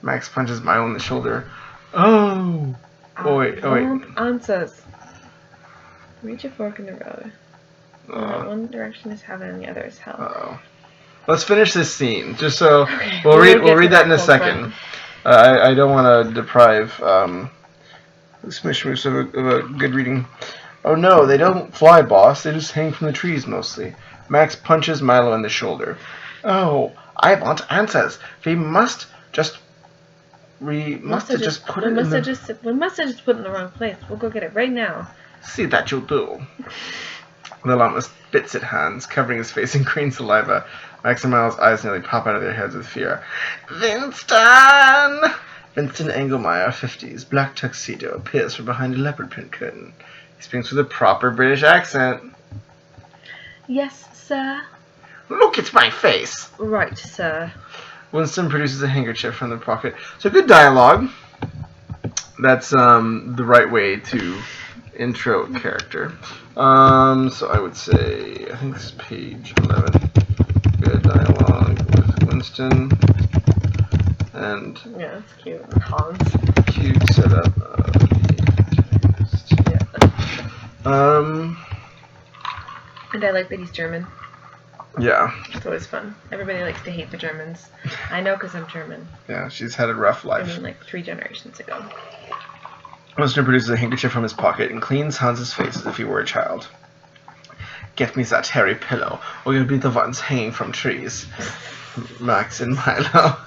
Max punches Milo in the shoulder. Oh! Oh, wait. Answers. Reach a fork in the road. One direction is heaven and the other is hell. Uh-oh. Let's finish this scene, just so... Okay, We'll read that in a cold second. I don't want to deprive Smish of a good reading. Oh no, they don't fly, boss. They just hang from the trees, mostly. Max punches Milo in the shoulder. Oh, I want answers. We must have just put it in the... We must have just put it in the wrong place. We'll go get it right now. See that you'll do. The llama spits at Hans, covering his face in green saliva. Max and Milo's eyes nearly pop out of their heads with fear. Winston! Winston Engelmeyer, 50s, black tuxedo, appears from behind a leopard print curtain. He speaks with a proper British accent. Yes, sir. Look at my face! Right, sir. Winston produces a handkerchief from the pocket. So good dialogue. That's the right way to intro a character. So I would say, I think this is page 11. Good dialogue with Winston. And Yeah, it's cute. Hans. cute setup of the And I like that he's German. yeah. It's always fun. Everybody likes to hate the Germans. I know because I'm German. Yeah, she's had a rough I life. mean, like 3 generations ago. Winston produces a handkerchief from his pocket and cleans Hans's face as if he were a child. Get me that hairy pillow, or you'll be the ones hanging from trees. Max and Milo.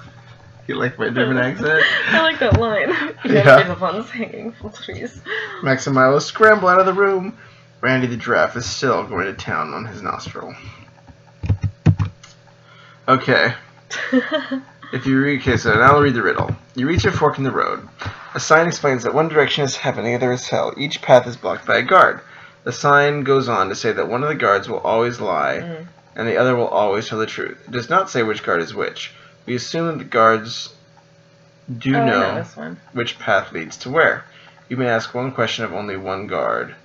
You like my German accent? I like that line. Yeah. Be the ones hanging from trees. Max and Milo scramble out of the room. Randy the giraffe is still going to town on his nostril. Okay. If you read, okay, so now I'll read the riddle. You reach a fork in the road. A sign explains that one direction is heaven, the other is hell. Each path is blocked by a guard. The sign goes on to say that one of the guards will always lie, and the other will always tell the truth. It does not say which guard is which. We assume that the guards do know this one. which path leads to where. You may ask one question of only one guard,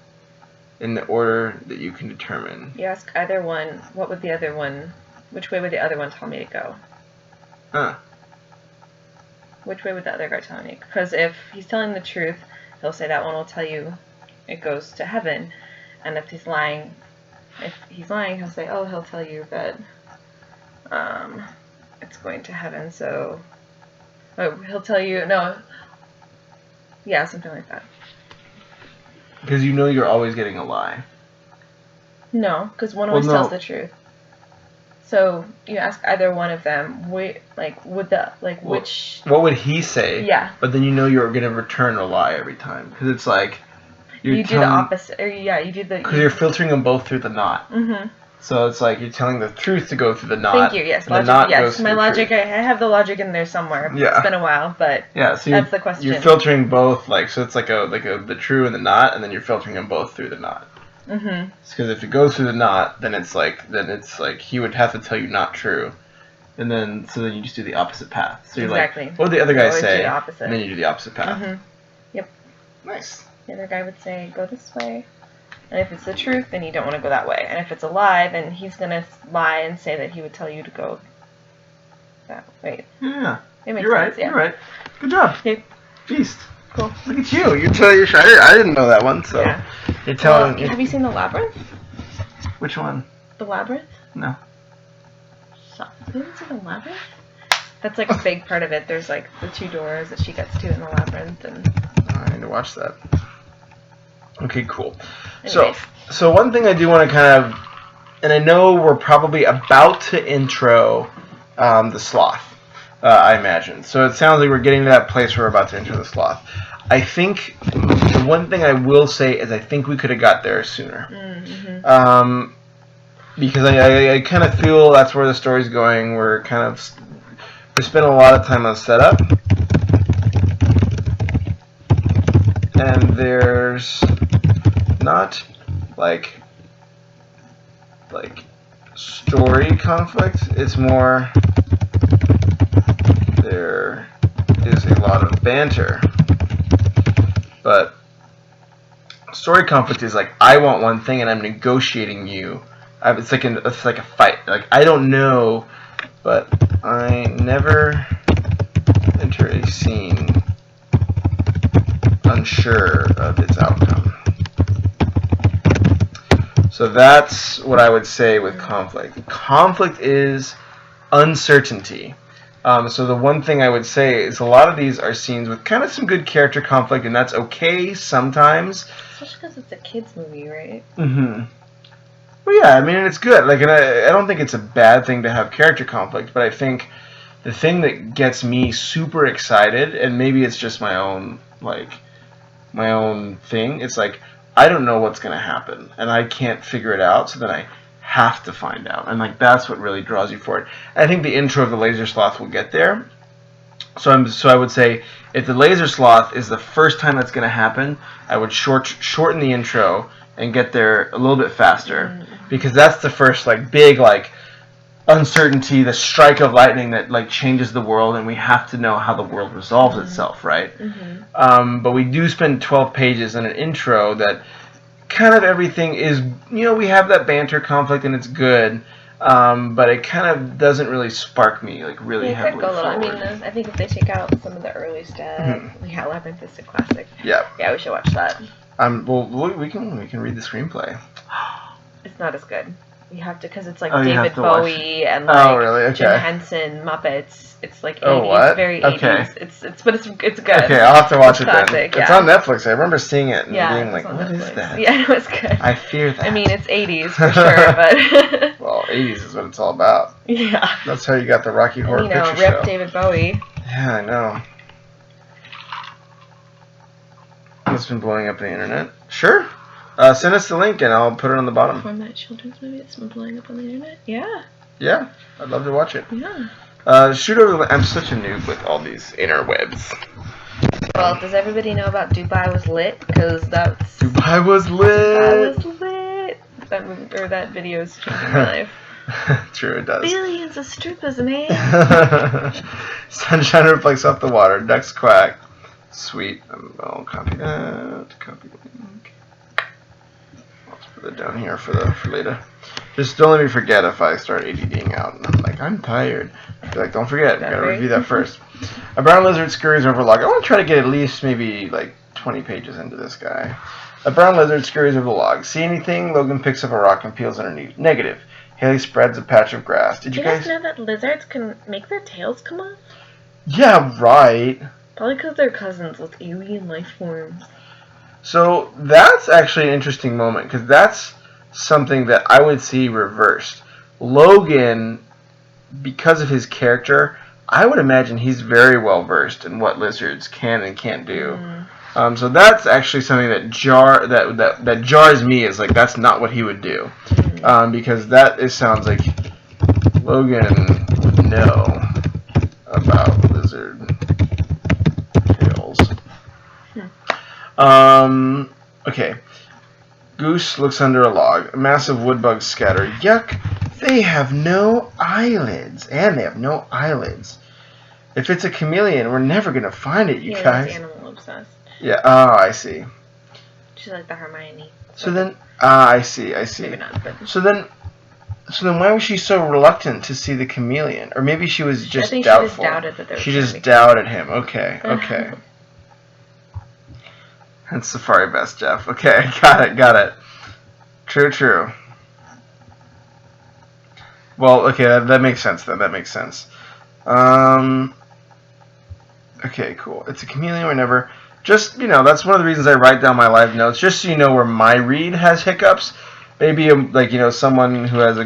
in the order that you can determine. You ask either one, what would the other one, which way would the other one tell me to go? Huh. Which way would the other guy tell me? Because if he's telling the truth, he'll say that one will tell you it goes to heaven. And if he's lying, he'll say, oh, he'll tell you that it's going to heaven. So, he'll tell you, no, yeah, something like that. Because you know you're always getting a lie. No, because one always tells the truth. So you ask either one of them, which? What would he say? Yeah. But then you know you're going to return a lie every time. Because it's like... You do the opposite. Or yeah, you do the... Because you're filtering them both through the knot. Mm-hmm. So it's like you're telling the truth to go through the knot. Thank you, yes. Logic, yes, my logic, I have the logic in there somewhere. Yeah. It's been a while, but yeah, so that's the question. You're filtering both, like, so it's like the true and the knot, and then you're filtering them both through the knot. Mm-hmm. Because if it goes through the knot, then it's like he would have to tell you not true, and then you just do the opposite path. So you're exactly. like, what would the other guy say? Do the opposite. And then you do the opposite path. Mm-hmm. Yep. Nice. The other guy would say, go this way. And if it's the truth, then you don't want to go that way. And if it's a lie, then he's going to lie and say that he would tell you to go that way. Yeah. It makes You're right. sense, yeah. You're right. Good job. Okay. Beast. Cool. Look at you. You're telling your I didn't know that one, so. Yeah. You're telling have you seen The Labyrinth? Which one? The Labyrinth? No. You haven't seen The Labyrinth? That's like a big part of it. There's like the 2 doors that she gets to in the labyrinth, and I need to watch that. Okay, cool. Anyways. So one thing I do want to kind of, and I know we're probably about to intro the sloth, I imagine. So it sounds like we're getting to that place where we're about to intro the sloth. I think the one thing I will say is I think we could have got there sooner. Mm-hmm. Because I kind of feel that's where the story's going. We spent a lot of time on setup, and there's not like story conflict. It's more there is a lot of banter, but story conflict is like I want one thing and I'm negotiating you. It's like a fight. Like I don't know, but I never enter a scene unsure of its outcome. So that's what I would say with conflict. Conflict is uncertainty. So the one thing I would say is a lot of these are scenes with kind of some good character conflict, and that's okay sometimes. Especially because it's a kids movie, right? Mm-hmm. Well, yeah, I mean, it's good. Like, and I don't think it's a bad thing to have character conflict, but I think the thing that gets me super excited, and maybe it's just my own thing. It's like I don't know what's going to happen, and I can't figure it out, so then I have to find out, and like that's what really draws you for it. I think the intro of the Lazer Sloth will get there. So I would say if the Lazer Sloth is the first time that's going to happen, I would shorten the intro and get there a little bit faster, because that's the first like big like uncertainty, the strike of lightning that like changes the world, and we have to know how the world resolves itself, right? But we do spend 12 pages in an intro that kind of everything is, we have that banter conflict and it's good, but it kind of doesn't really spark me like really heavily could go forward. I mean, I think if they take out some of the early stuff, Labyrinth is a classic. Yeah, we should watch that. well, we can read the screenplay. It's not as good. You have to, because it's like you have David to watch Bowie and like really? Okay. Jim Henson, Muppets. It's like 80s, Oh, what? very Okay. 80s. But it's good. Okay, I'll have to watch it classic, then. It's on Netflix. I remember seeing it and being like, what is that? Yeah, it was good. I fear that. I mean, it's 80s for sure, but... Well, 80s is what it's all about. Yeah. That's how you got the Rocky Horror Picture rip Show. David Bowie. Yeah, I know. It's been blowing up the internet. Sure. Send us the link and I'll put it on the bottom. Format children's movie that's been blowing up on the internet? Yeah. Yeah, I'd love to watch it. Yeah. Shoot over the link. I'm such a noob with all these interwebs. Well, does everybody know about Dubai Was Lit? Because that's... Dubai was lit! Dubai Was Lit! That video is changing my life. True, it does. Billions of strippers, man! Sunshine reflects off the water. Ducks quack. Sweet. I'll copy that. Copy the link. I'll just put it down here for later. Just don't let me forget if I start ADDing out. And I'm like, I'm tired. I'll be like, don't forget. Gotta review that first. A brown lizard scurries over a log. I want to try to get at least maybe like 20 pages into this guy. A brown lizard scurries over the log. See anything? Logan picks up a rock and peels underneath. Negative. Haley spreads a patch of grass. Did you guys know that lizards can make their tails come off? Yeah, right. Probably because they're cousins with alien life forms. So that's actually an interesting moment, because that's something that I would see reversed. Logan, because of his character, I would imagine he's very well versed in what lizards can and can't do. So that's actually something that jars me, is like that's not what he would do, because that sounds like Logan would know about lizard tails. Okay. Goose looks under a log. A massive wood bugs scatter. Yuck! They have no eyelids, and they have no eyelids. If it's a chameleon, we're never gonna find it, you guys. She's animal obsessed. Yeah. Oh, I see. She's like the Hermione. So then, I see. Maybe not, but... So then, why was she so reluctant to see the chameleon? Or maybe she was just doubtful. She just doubted that there was She just doubted him. Okay. That's Safari Best, Jeff. Okay, got it. True. Well, okay, that makes sense then. That makes sense. Okay, cool. It's a chameleon. We're never just, that's one of the reasons I write down my live notes, just so you know where my read has hiccups. Maybe, someone who has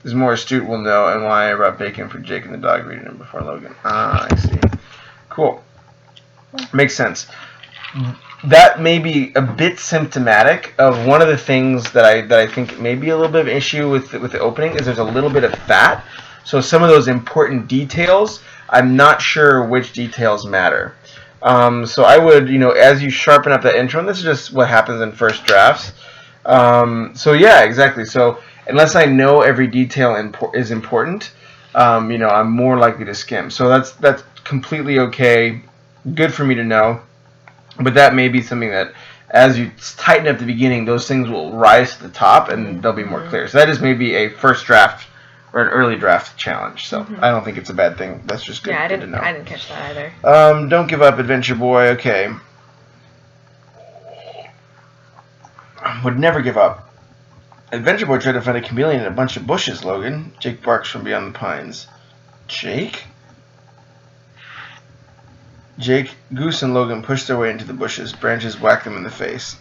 is more astute will know, and why I brought bacon for Jake and the dog reading it before Logan. Ah, I see. Cool. Makes sense. That may be a bit symptomatic of one of the things that I think may be a little bit of an issue with the opening is there's a little bit of fat. So some of those important details, I'm not sure which details matter. So I would, as you sharpen up that intro, and this is just what happens in first drafts. So yeah, exactly. So unless I know every detail is important, I'm more likely to skim. So that's completely okay. Good for me to know. But that may be something that, as you tighten up the beginning, those things will rise to the top and they'll be more clear. So that is maybe a first draft or an early draft challenge. So I don't think it's a bad thing. That's just good, good to know. I didn't catch that either. Don't give up, Adventure Boy. Okay. Would never give up. Adventure Boy tried to find a chameleon in a bunch of bushes, Logan. Jake barks from beyond the pines. Jake? Jake, Goose, and Logan push their way into the bushes. Branches whack them in the face.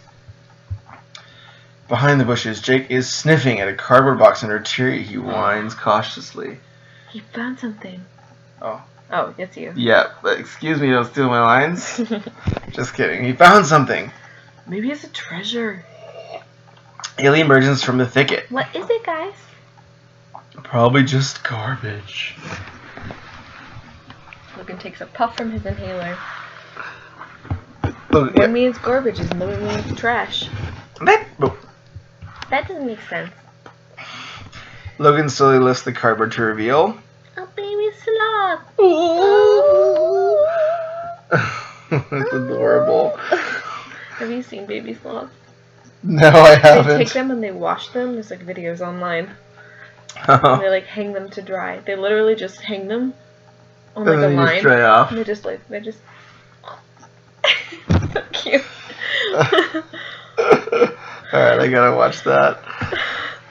Behind the bushes, Jake is sniffing at a cardboard box under a tree. He whines cautiously. He found something. Oh. Oh, it's you. Yeah, but excuse me, don't steal my lines. Just kidding. He found something. Maybe it's a treasure. Alien emerges from the thicket. What is it, guys? Probably just garbage. Logan takes a puff from his inhaler. Look, One means garbage and the other means trash. That doesn't make sense. Logan slowly lifts the cardboard to reveal A baby sloth. Ooh. That's adorable. Have you seen baby sloths? No, I They haven't. take them and they wash them. There's like videos online. Oh. And they like hang them to dry. They literally just hang them on And like a then you just line. dry off. And they just so cute. Alright, I gotta watch that.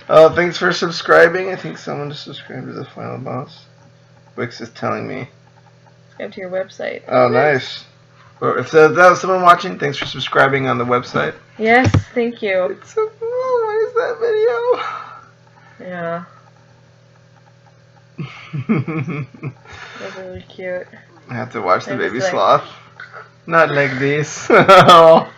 Oh, thanks for subscribing. I think someone just subscribed to the final boss. Wix is telling me. Go to your website. Oh, nice. Well, if that was someone watching, thanks for subscribing on the website. Yes, thank you. It's so cool. What is that Yeah, video? that's really cute. I have to watch the I'm baby just like- sloth. Not like this. Oh.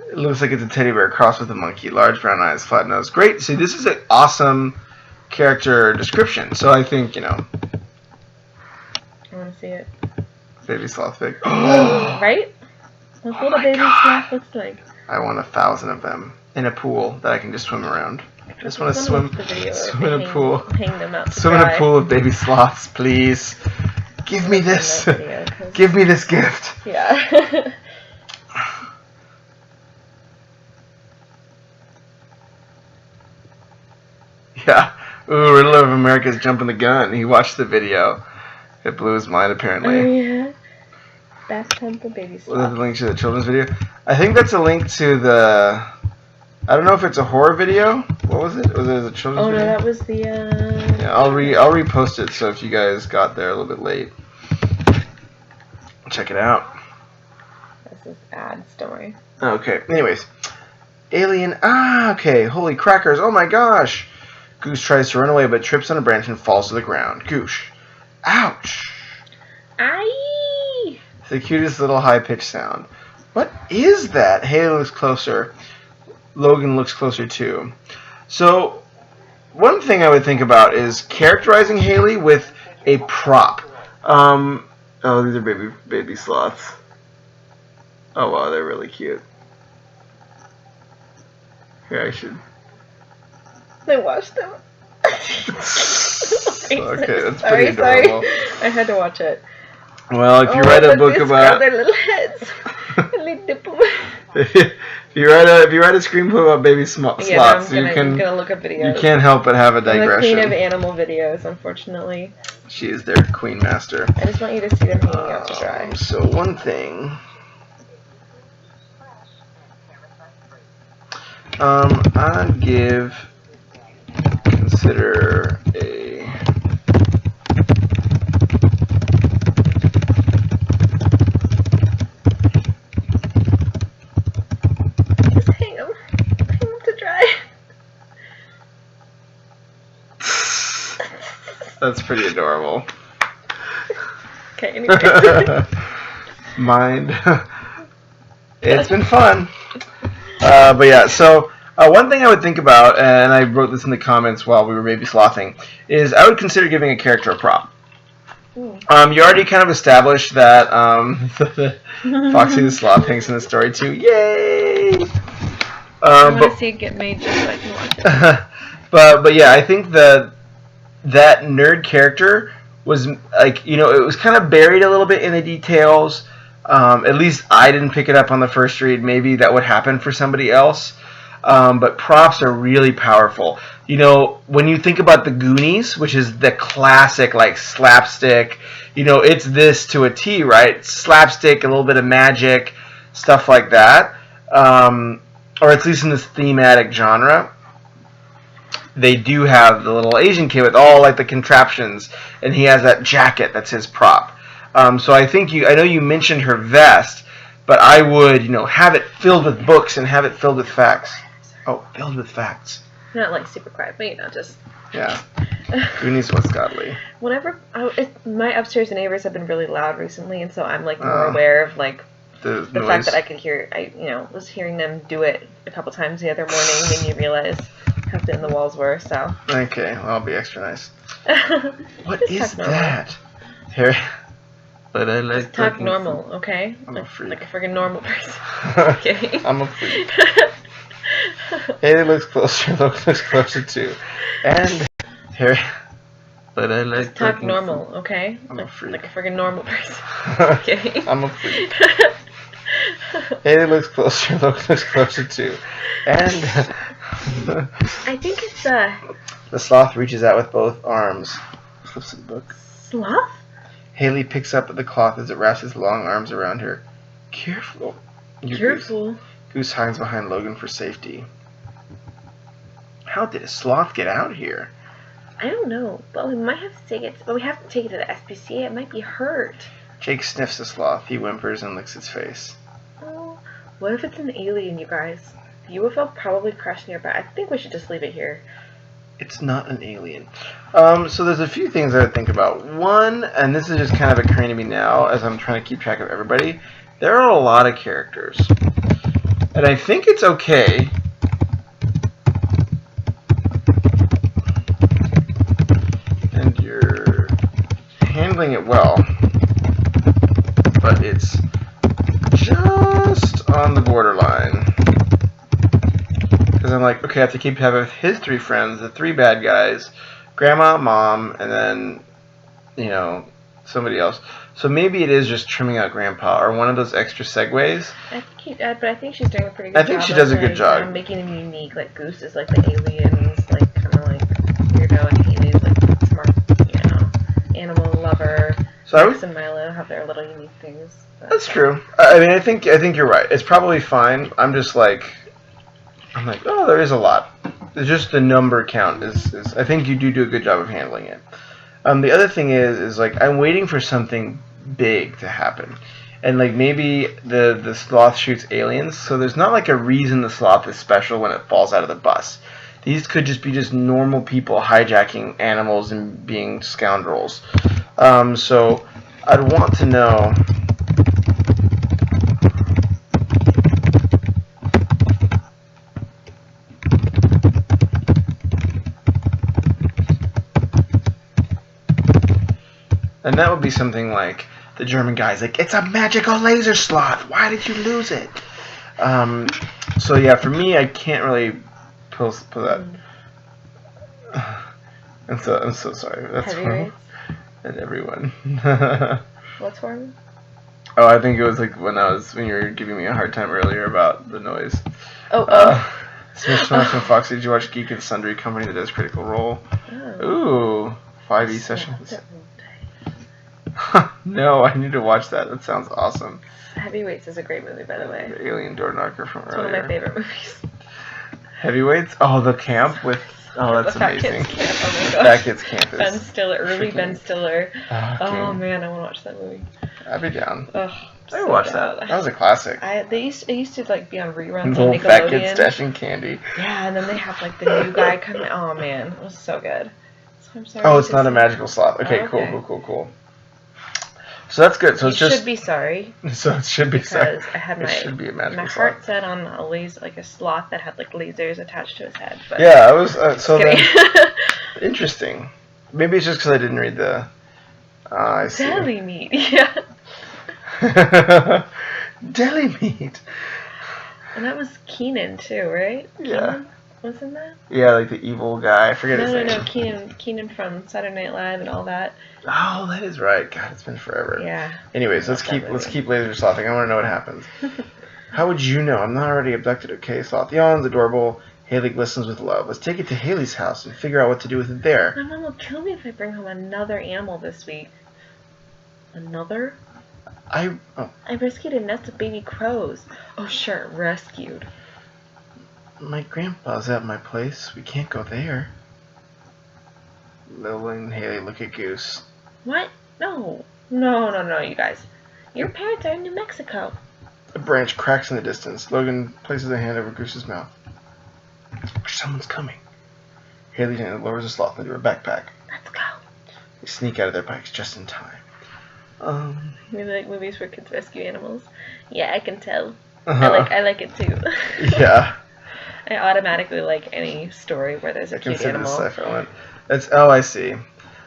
It looks like it's a teddy bear crossed with a monkey. Large brown eyes, flat nose. Great. See, this is an awesome character description. So I think, I want to see it. baby sloth fig. Right? That's what a baby sloth looks like. I want 1,000 of them in a pool that I can just swim around. Just want to Someone swim, wants the video swim where in they a pool. Hang them out to Swim in a dry. pool of baby sloths, please. Give me this. Give me this gift. Yeah. Yeah. Ooh, Riddler of America's jumping the gun. He watched the video. It blew his mind, apparently. Oh yeah. Bathtub the baby Was that sloth. the link to the children's video? I think that's a link to the... I don't know if it's a horror video. What was it? Was it a children's Oh no, video? that was the. Yeah, I'll repost it, so if you guys got there a little bit late, check it out. This is ads. Don't worry. Okay, anyways. Alien... Ah, okay. Holy crackers. Oh my gosh. Goose tries to run away, but trips on a branch and falls to the ground. Goose. Ouch. Aye. It's the cutest little high-pitched sound. What is that? Haley looks closer. Logan looks closer too. So, one thing I would think about is characterizing Haley with a prop. Oh, these are baby sloths. Oh wow, they're really cute. Here, I should. They washed them. Okay, that's sorry, pretty adorable. I had to watch it. Well, if you write a book about their little heads. Little nipple. if you write a screenplay about baby sloths, Yeah, no, you I'm gonna look up videos. you can't help but have a I'm the queen of digression. animal videos, unfortunately. She is their queen master. I just want you to see them hanging out to dry. So one thing, I'd consider a That's pretty adorable. Okay, anyways. Mind. It's been fun. But yeah, so one thing I would think about, and I wrote this in the comments while we were maybe slothing, is I would consider giving a character a prop. You already kind of established that Foxy the Sloth hangs in the story too. Yay! I want to see it get made just so I can watch it. but yeah, I think that nerd character was like, you know, it was kind of buried a little bit in the details. At least I didn't pick it up on the first read. Maybe that would happen for somebody else. But props are really powerful. You know, when you think about the Goonies, which is the classic like slapstick, you know, it's this to a T, right? Slapstick, a little bit of magic, stuff like that. Or at least in this thematic genre. They do have the little Asian kid with all like the contraptions, and he has that jacket that's his prop. So I think I know you mentioned her vest, but I would, you know, have it filled with books and have it filled with facts. Oh, filled with facts. Not like super quiet, but you know, just. Yeah. Goonies was godly. Whenever my upstairs neighbors have been really loud recently, and so I'm like more aware of like the fact that I could hear. I was hearing them do it a couple times the other morning, made me realize how thin the walls were. So. Okay, well, I'll be extra nice. What Just is talk normal. that? Here. But I like Just talk normal, okay? I'm a freak. Like a friggin' normal person. Okay. I'm a freak. Haley looks closer. Logan looks closer too. And here. But I like Just talk normal, okay? I'm a freak. Like a friggin' normal person. Okay. I'm a freak. Haley looks closer. Logan looks closer too. And I think it's the sloth reaches out with both arms. Flips the book. Sloth? Haley picks up the cloth as it wraps his long arms around her. Careful. Careful. Goose hides behind Logan for safety. How did a sloth get out here? I don't know, but we might have to take it. But we have to take it to the SPCA. It might be hurt. Jake sniffs the sloth. He whimpers and licks its face. Oh, what if it's an alien, you guys? The UFO probably crashed nearby. I think we should just leave it here. It's not an alien. So there's a few things I would think about. One, and this is just kind of occurring to me now as I'm trying to keep track of everybody, there are a lot of characters. And I think it's okay and you're handling it well, but it's just on the borderline. Because I'm like, okay, I have to keep track of his three friends, the three bad guys, grandma, mom, and then, you know, somebody else. So maybe it is just trimming out grandpa, or one of those extra segues. But I think she's doing a pretty good I job. think she does a good job. Making them unique. Like Goose is like the aliens, like kind of like weirdo, and Haley's like smart, you know, animal lover. So Max and Milo have their little unique things. That's true. I mean, I think you're right. It's probably fine. I'm like, oh, there is a lot. It's just the number count is I think you do a good job of handling it. The other thing is like I'm waiting for something big to happen, and like maybe the sloth shoots aliens, so there's not like a reason the sloth is special when it falls out of the bus. These could just be normal people hijacking animals and being scoundrels. So I'd want to know. And that would be something like the German guy's like, it's a magical laser sloth. Why did you lose it? So yeah, for me, I can't really pull that. I'm so sorry. That's for and everyone. What's for me? Oh, I think it was like when you were giving me a hard time earlier about the noise. Smith and Foxy, did you watch Geek and Sundry Company that does Critical Role? Oh. Ooh, 5e sessions. No, I need to watch that. That sounds awesome. Heavyweights is a great movie, by the way. The Alien Door Knocker from earlier. It's one of my favorite movies. Heavyweights? Oh, the camp with... Oh, that's amazing. Fat Kids Camp. Oh my gosh. Fat Kids Camp is... Ben Stiller, early Ben Stiller. Oh, man, I want to watch that movie. I'd be down. Ugh, I would watch that. That was a classic. It used to like be on reruns on Little Nickelodeon. Fat Kids stashing candy. Yeah, and then they have like the new guy coming. Oh man, it was so good. I'm sorry. Oh, it's to not a say. magical sloth. Okay, Okay. cool. So that's good. So You it's just should be sorry so it should be because I had it should be a magical my sloth. heart set on a laser, like a sloth that had like lasers attached to his head. But Yeah, I was so just then kidding. interesting. Maybe it's just because I didn't read the. I see. Deli meat, yeah. Deli meat. And that was Keenan too, right? Yeah. Keenan? Wasn't that? Yeah, like the evil guy. I forget his No, name. Keenan from Saturday Night Live and all that. Oh, that is right. God, it's been forever. Yeah. Anyways, I let's love that keep movie. laser slothing. I want to know what happens. How would you know? I'm not already abducted. Okay, Sloth yawns, adorable. Haley glistens with love. Let's take it to Haley's house and figure out what to do with it there. My mom will kill me if I bring home another animal this week. Another? I rescued a nest of baby crows. Oh, sure, rescued. My grandpa's at my place. We can't go there. Logan and Haley look at Goose. What? No, you guys. Your parents are in New Mexico. A branch cracks in the distance. Logan places a hand over Goose's mouth. Someone's coming. Haley lowers a sloth into her backpack. Let's go. They sneak out of their bikes just in time. Maybe like movies where kids rescue animals. Yeah, I can tell. Uh-huh. I like it too. Yeah. I automatically like any story where there's a cute Consider animal. the sci-fi one. I see.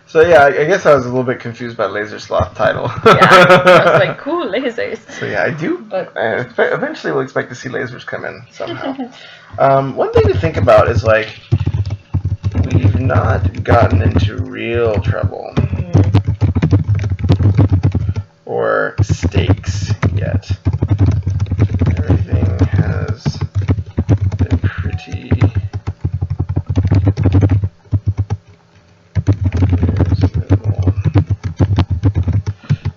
So yeah, I guess I was a little bit confused by Lazer Sloth title. Yeah, I was like, cool lasers. So yeah, I do. But Eventually, we'll expect to see lasers come in somehow. One thing to think about is like we've not gotten into real trouble or stakes yet. Everything has been pretty.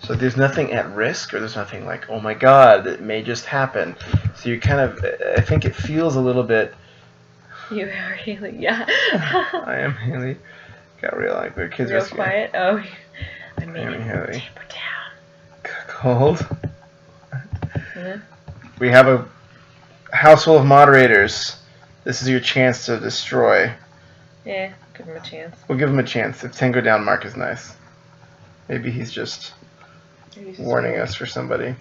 So there's nothing at risk, or there's nothing like, oh my god, it may just happen. So you kind of, I think it feels a little bit. You are Haley, yeah. I am Haley. Got real like we're kids. Real quiet. Oh, I made it Haley. taper down. Cold. Yeah. We have a house full of moderators. This is your chance to destroy. Yeah, give him a chance. We'll give him a chance. If 10 go down, Mark is nice. Maybe he's just warning us for somebody.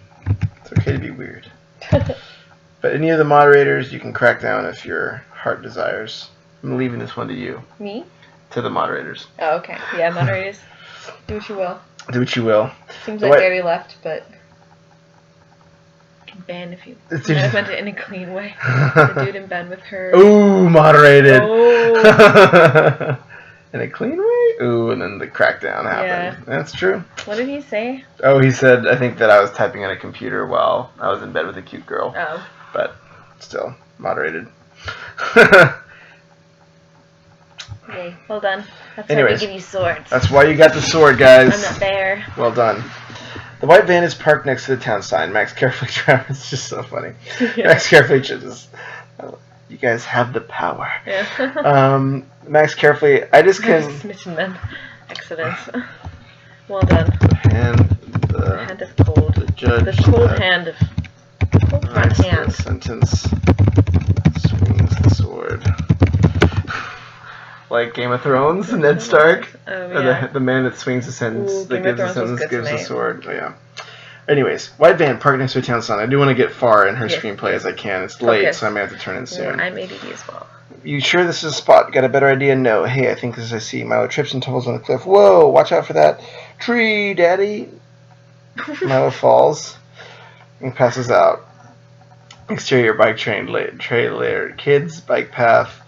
It's okay to be weird. But any of the moderators, you can crack down if your heart desires. I'm leaving this one to you. Me? To the moderators. Oh, okay. Yeah, moderators. Do what you will. Do what you will. Seems like Gary left, but you can ban if you. I meant it in a clean way. The dude in bed with her. Ooh, moderated. Oh. In a clean way? Ooh, and then the crackdown happened. Yeah. That's true. What did he say? Oh, he said, I think that I was typing on a computer while I was in bed with a cute girl. Oh. But still, moderated. Yay, well done. That's Anyways, why we give you swords. That's why you got the sword, guys. I'm not there. Well done. The white van is parked next to the town sign. Max carefully drives. It's just so funny. Yeah. Max carefully just... You guys have the power. Yeah. Max carefully... I just can... Smitten them. Accidents. Well done. The hand of cold. The judge... The cold hand of... Cold front hand. Sentence swings the sword. Like Game of Thrones, Ned Stark. Oh, yeah. The man that swings the sentence, that gives the sentence, gives the sword. Oh, yeah. Anyways, white van parked next to a town sign. I do want to get far in her screenplay as I can. It's late, so I may have to turn in soon. I'm ADD as well. You sure this is a spot? Got a better idea? No. Hey, I think this is I see. Milo trips and tumbles on the cliff. Whoa, watch out for that tree, Daddy. Milo falls and passes out. Exterior bike trailer. Kids, bike path.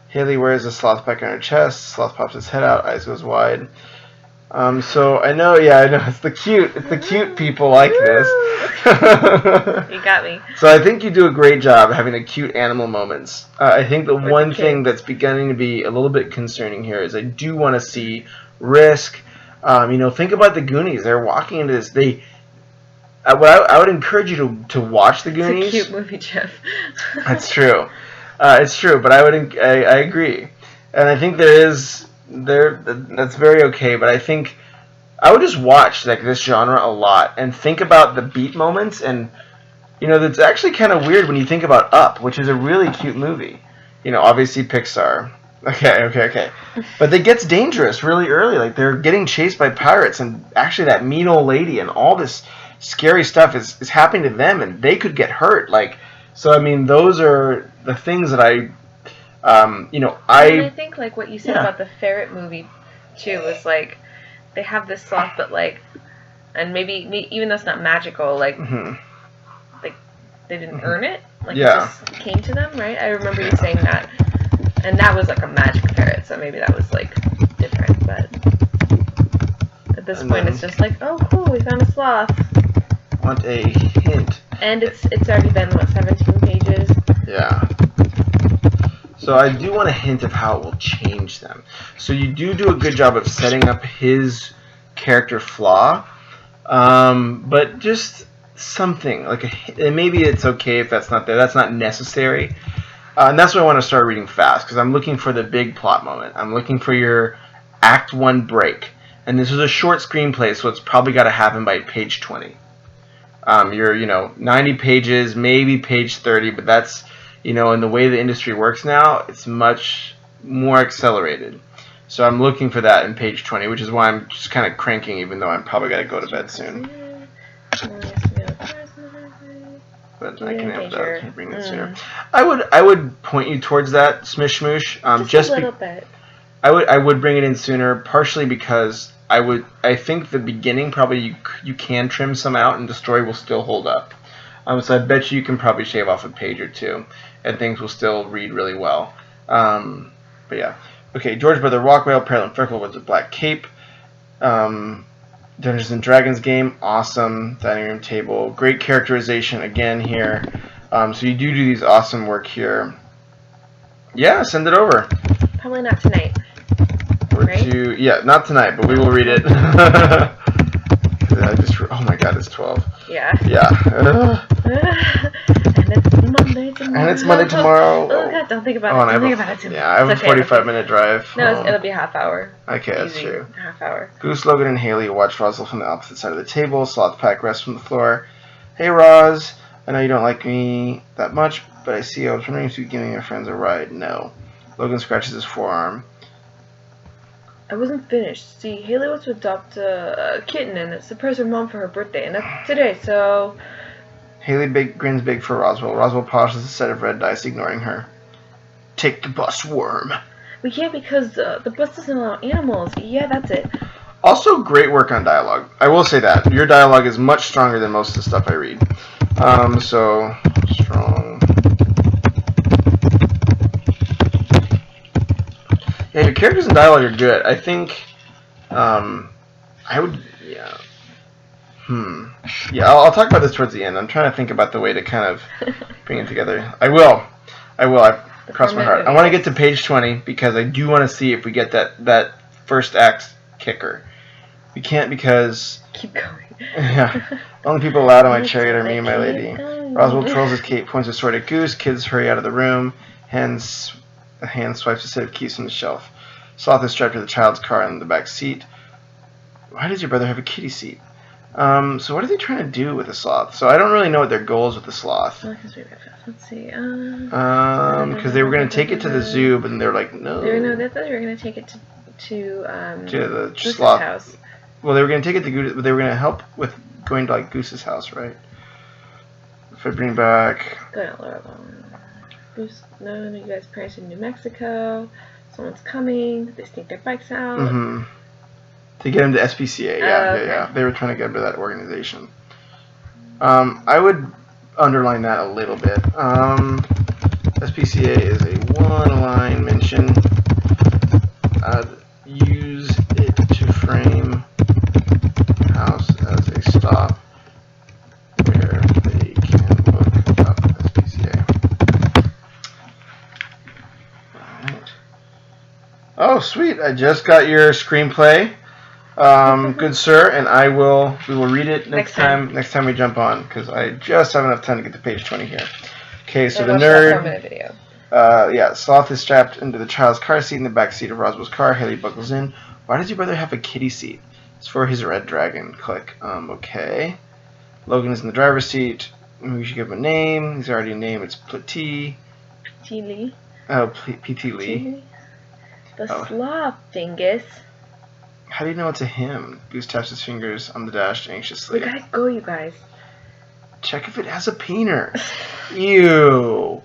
Haley wears a sloth back on her chest. Sloth pops its head out. Eyes goes wide. So I know. It's the cute people like this. You got me. So I think you do a great job having the cute animal moments. I think the one thing that's beginning to be a little bit concerning here is I do want to see risk. Think about the Goonies. They're walking into this. I would encourage you to watch the Goonies. It's a cute movie, Jeff. That's true. It's true, but I agree, and I think that's very okay. But I think I would just watch like this genre a lot and think about the beat moments, and that's actually kind of weird when you think about Up, which is a really cute movie. Obviously Pixar. Okay. But it gets dangerous really early. Like, they're getting chased by pirates, and actually that mean old lady and all this scary stuff is happening to them, and they could get hurt. Like, so I mean, those are the things that I, And I I think like what you said Yeah. about the ferret movie too was like they have this sloth, but like, and maybe even though it's not magical, like mhm. they didn't earn it. Like Yeah. it just came to them, right? I remember you saying that, and that was like a magic ferret, so maybe that was like different. But at this And point, then- it's just like, oh, cool, we found a sloth, want a hint. and it's already been what 17 pages. Yeah. So I do want a hint of how it will change them. So you do a good job of setting up his character flaw, but just something like and maybe it's okay if that's not there. That's not necessary, and that's why I want to start reading fast because I'm looking for the big plot moment. I'm looking for your Act 1 break, and this is a short screenplay, so it's probably got to happen by page 20. You're 90 pages, maybe page 30, but that's in the way the industry works now, it's much more accelerated. So I'm looking for that in page 20, which is why I'm just kind of cranking, even though I'm probably got to go to bed soon. But I can have that. I can bring it sooner. I would point you towards that Smish Smoosh. Just a little bit. I would bring it in sooner, partially because I think the beginning probably you can trim some out and the story will still hold up. So I bet you can probably shave off a page or two, and things will still read really well. But yeah, okay. George Brother Rockwell, Pearland Freckle with the black cape. Dungeons and Dragons game, awesome. Dining room table, great characterization again here. So you do these awesome work here. Yeah, send it over. Probably not tonight. Right? Yeah, not tonight, but we will read it. Oh my god, it's 12. Yeah. Yeah. And it's Monday tomorrow. Oh god, don't think about it. Don't think about it too much. Yeah, I have a 45-minute drive. No, it'll be a half hour. Okay, that's Easy. true. Half hour. Goose, Logan, and Haley watch Roswell from the opposite side of the table. Sloth Pack rests from the floor. Hey, Roz. I know you don't like me that much, but I was wondering if you'd give me your friends a ride. No. Logan scratches his forearm. I wasn't finished. See, Haley wants to adopt a kitten and surprise her mom for her birthday, and that's today, so... Haley grins big for Roswell. Roswell polishes a set of red dice, ignoring her. Take the bus, worm. We can't because the bus doesn't allow animals. Yeah, that's it. Also, great work on dialogue. I will say that. Your dialogue is much stronger than most of the stuff I read. So, strong. Yeah, your characters and dialogue are good. I think, I would, yeah. Yeah, I'll talk about this towards the end. I'm trying to think about the way to kind of bring it together. I will. I cross my heart. I want to get to page 20 because I do want to see if we get that first act kicker. We can't because... Keep going. Yeah. Only people allowed on my chariot are me and my lady. Roswell twirls his cape, points his sword at Goose. Kids hurry out of the room. A hand swipes a set of keys from the shelf. Sloth is strapped to the child's car in the back seat. Why does your brother have a kiddie seat? So what are they trying to do with the sloth? So I don't really know what their goal is with the sloth. Let's see. Because they were going to take it to the zoo, but then they were like, no. They thought they were going to take it to the Goose's sloth house. Well, they were going to take it to Goose, but they were going to help with going to like Goose's house, right? If I bring back... Goose, no, you guys' parents in New Mexico. Someone's coming. They sneak their bikes out. Mm-hmm. To get him to SPCA, Okay. yeah. They were trying to get him to that organization. I would underline that a little bit. SPCA is a one-line mention. Use it to frame house as a stop where they can look up SPCA. Alright. Oh, sweet. I just got your screenplay. Good sir, and we will read it next time we jump on, because I just have enough time to get to page 20 here. Okay, so the nerd, video. Sloth is strapped into the child's car seat in the back seat of Roswell's car. Haley buckles in. Why does your brother have a kiddie seat? It's for his red dragon. Click. Okay. Logan is in the driver's seat. We should give him a name. He's already named. It's P.T. Lee. Oh, P.T. Lee. The Oh. sloth, dingus. How do you know it's a him? Goose taps his fingers on the dash anxiously. We gotta go, you guys. Check if it has a peener. Ew.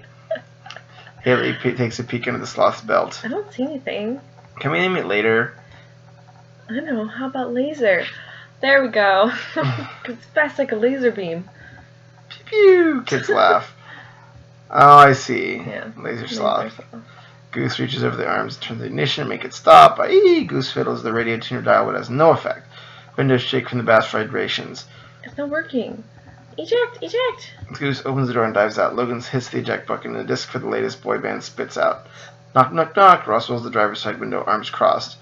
Haley takes a peek into the sloth's belt. I don't see anything. Can we name it later? I don't know. How about laser? There we go. It's fast like a laser beam. Pew pew. Kids laugh. Oh, I see. Yeah. Laser Sloth. Goose reaches over the arms, turns the ignition, make it stop. Aye! Goose fiddles the radio tuner dial, but has no effect. Windows shake from the bass vibrations. It's not working. Eject! Eject! Goose opens the door and dives out. Logan hits the eject button, and the disc for the latest boy band spits out. Knock, knock, knock. Ross rolls the driver's side window, arms crossed.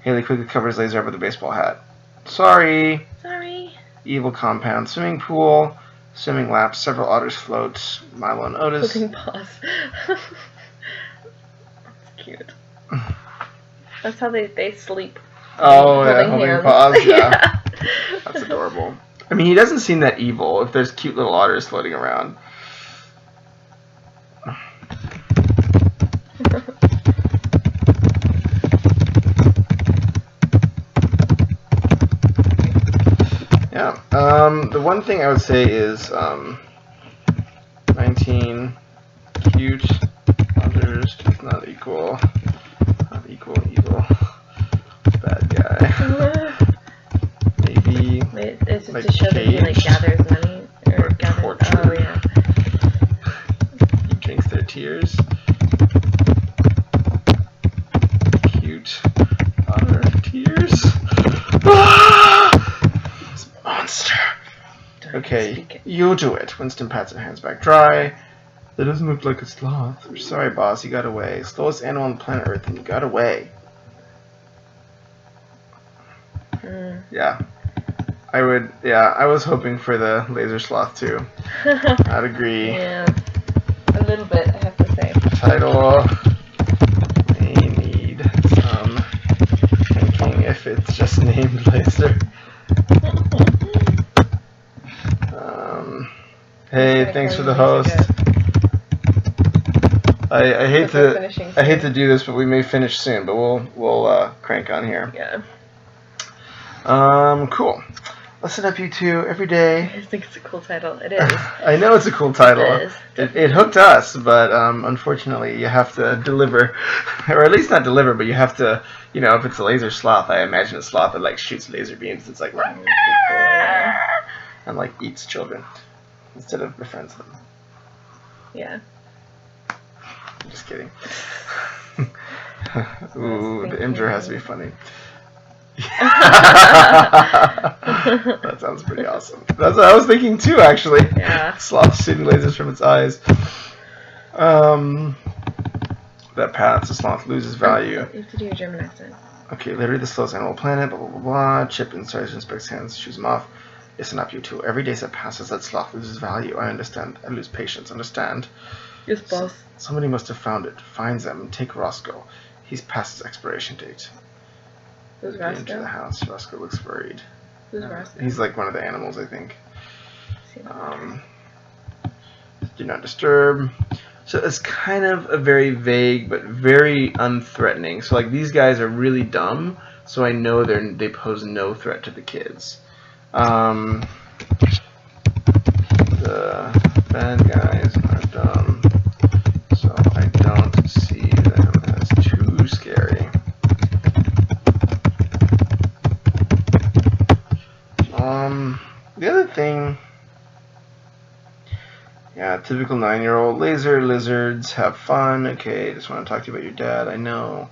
Haley quickly covers Lazer up with a baseball hat. Sorry. Sorry. Evil compound. Swimming pool. Swimming laps. Several otters float. Milo and Otis. Flipping paws. That's cute. That's how they sleep. Oh, yeah. Holding Holding hands. paws. Yeah. That's adorable. I mean, he doesn't seem that evil if there's cute little otters floating around. Yeah. The one thing I would say is 19 cute otters does not equal evil. Bad guy. Maybe. Wait, is it Like to show that he like caged? gathers money or gathers? tortured. Oh yeah. He drinks their tears. Cute otter tears. Ah! This monster. Don't Okay, speak it. you do it. Winston pats her hands back dry. That doesn't look like a sloth. We're sorry, boss. You got away. Slowest animal on planet Earth, and you got away. Yeah. I would, yeah, I was hoping for the Lazer Sloth too. I'd agree. Yeah. A little bit, I have to say. Title may need some thinking if it's just named Lazer. Hey, thanks for the host. I hate to do this, but we may finish soon. But we'll crank on here. Yeah. Cool. Listen up, you two, every day. I think it's a cool title. It is. I know it's a cool title. It is. It hooked us, but unfortunately you have to deliver, or at least not deliver, but you have to, you know, if it's a Lazer Sloth, I imagine a sloth that like shoots laser beams. It's like, and like eats children instead of befriends them. Yeah. I'm just kidding. Ooh, the Imgur has to be funny. That sounds pretty awesome. That's what I was thinking too, actually. Yeah. Sloth shooting lasers from its eyes. That path, the sloth loses value. You have to do your German accent. Okay, literally the slowest animal planet, blah, blah, blah, blah. Chip in Sergeant Spec's hands, shoos him off. Listen up, you two. Every day that passes, that sloth loses value. I understand. I lose patience. Understand? Yes, boss. Somebody must have found it. Finds them and take Roscoe. He's past his expiration date. Who's Get into the Roscoe? house. Roscoe looks worried. Who's Roscoe? He's like one of the animals, I think. See that. Do not disturb. So it's kind of a very vague but very unthreatening. So like these guys are really dumb, so I know they pose no threat to the kids. The bad guys are dumb, so I don't see them as too scary. The other thing, yeah, typical 9-year-old laser lizards have fun. Okay, just want to talk to you about your dad. I know.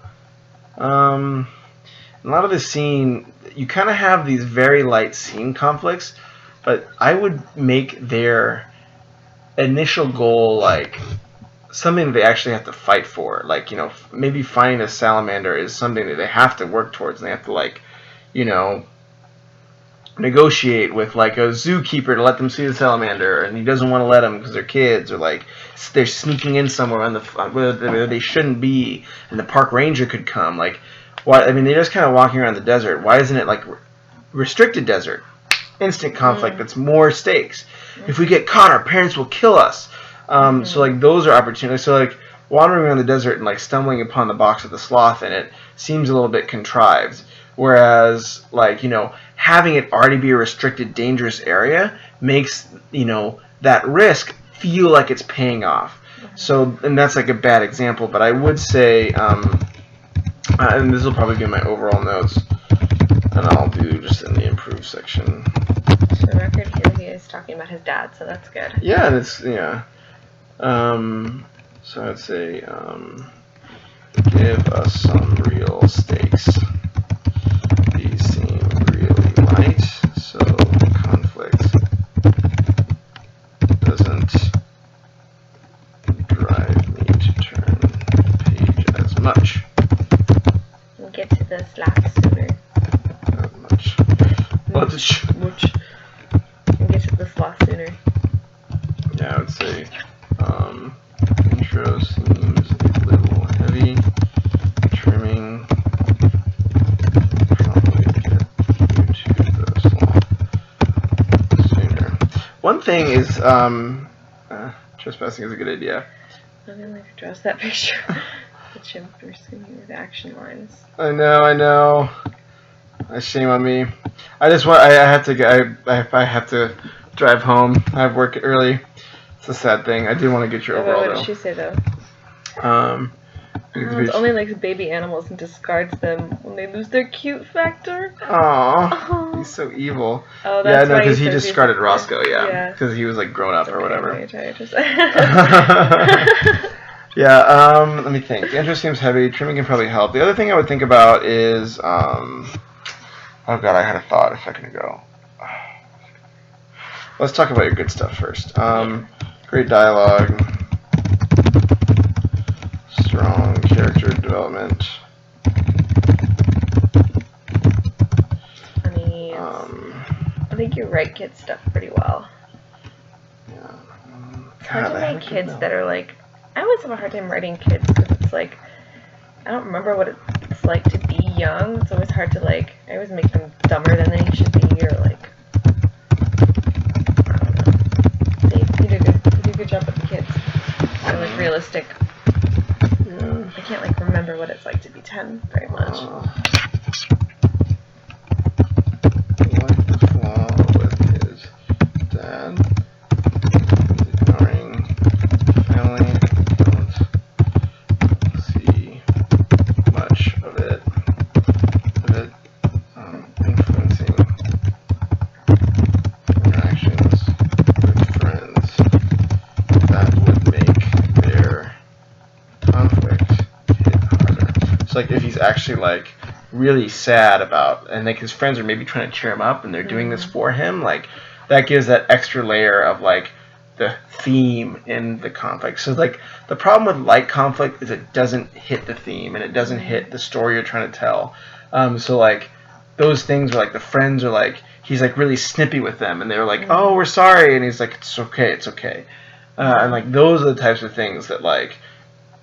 A lot of the scene, you kind of have these very light scene conflicts, but I would make their initial goal like something that they actually have to fight for. Like, you know, maybe finding a salamander is something that they have to work towards, and they have to, like, you know, negotiate with like a zookeeper to let them see the salamander, and he doesn't want to let them because they're kids, or like they're sneaking in somewhere on the where they shouldn't be, and the park ranger could come. Like, why? I mean, they're just kind of walking around the desert. Why isn't it like restricted desert? Instant conflict. That's more stakes. If we get caught, our parents will kill us. So like those are opportunities. So like wandering around the desert and like stumbling upon the box with the sloth in it seems a little bit contrived. Whereas, like, you know, having it already be a restricted, dangerous area makes, you know, that risk feel like it's paying off. So, and that's like a bad example, but I would say, and this will probably be my overall notes, and I'll do just in the improved section. For the record, here he is talking about his dad, so that's good. Yeah, and it's, yeah. So I'd say, give us some real stakes. These seem really light, so conflict doesn't drive me to turn the page as much. We'll get to the sloth sooner. Not much. Much. We'll get to the sloth sooner. Yeah, I would say intro seems a little heavy. Trimming probably get you to the sloth sooner. One thing is trespassing is a good idea. I don't know if he draws that picture. The chimp pursuing with action lines. I know. Shame on me. I just want. I have to drive home. I have work early. It's a sad thing. I do want to get your overall What though. did she say though? It's only likes baby animals and discards them when they lose their cute factor. Aww, he's so evil. Oh, that's why because he says discarded he's- Roscoe. Yeah, yeah. because he was like grown up or whatever. Okay, Yeah, let me think. The intro seems heavy. Trimming can probably help. The other thing I would think about is, oh god, I had a thought a second ago. Let's talk about your good stuff first. Great dialogue, strong character development. Funny. I think you're right, kids stuff pretty well. Yeah. It's hard to make kids that are like. I always have a hard time writing kids because it's like I don't remember what it's like to be young. It's always hard to like. I always make them dumber than they should be, or like. I don't know. Dave, you do a good job with the kids. They're like realistic. Yeah. I can't like remember what it's like to be 10 very much. Like the flaw with his dad. He's ignoring family. Don't see much of it. Influencing interactions with friends. That would make their conflict hit harder. So like if he's actually like really sad about, and like his friends are maybe trying to cheer him up and they're doing this for him, like that gives that extra layer of like the theme in the conflict. So like the problem with light conflict is it doesn't hit the theme and it doesn't hit the story you're trying to tell. So like those things are like the friends are like he's like really snippy with them and they're like, oh, we're sorry, and he's like, it's okay. And like those are the types of things that like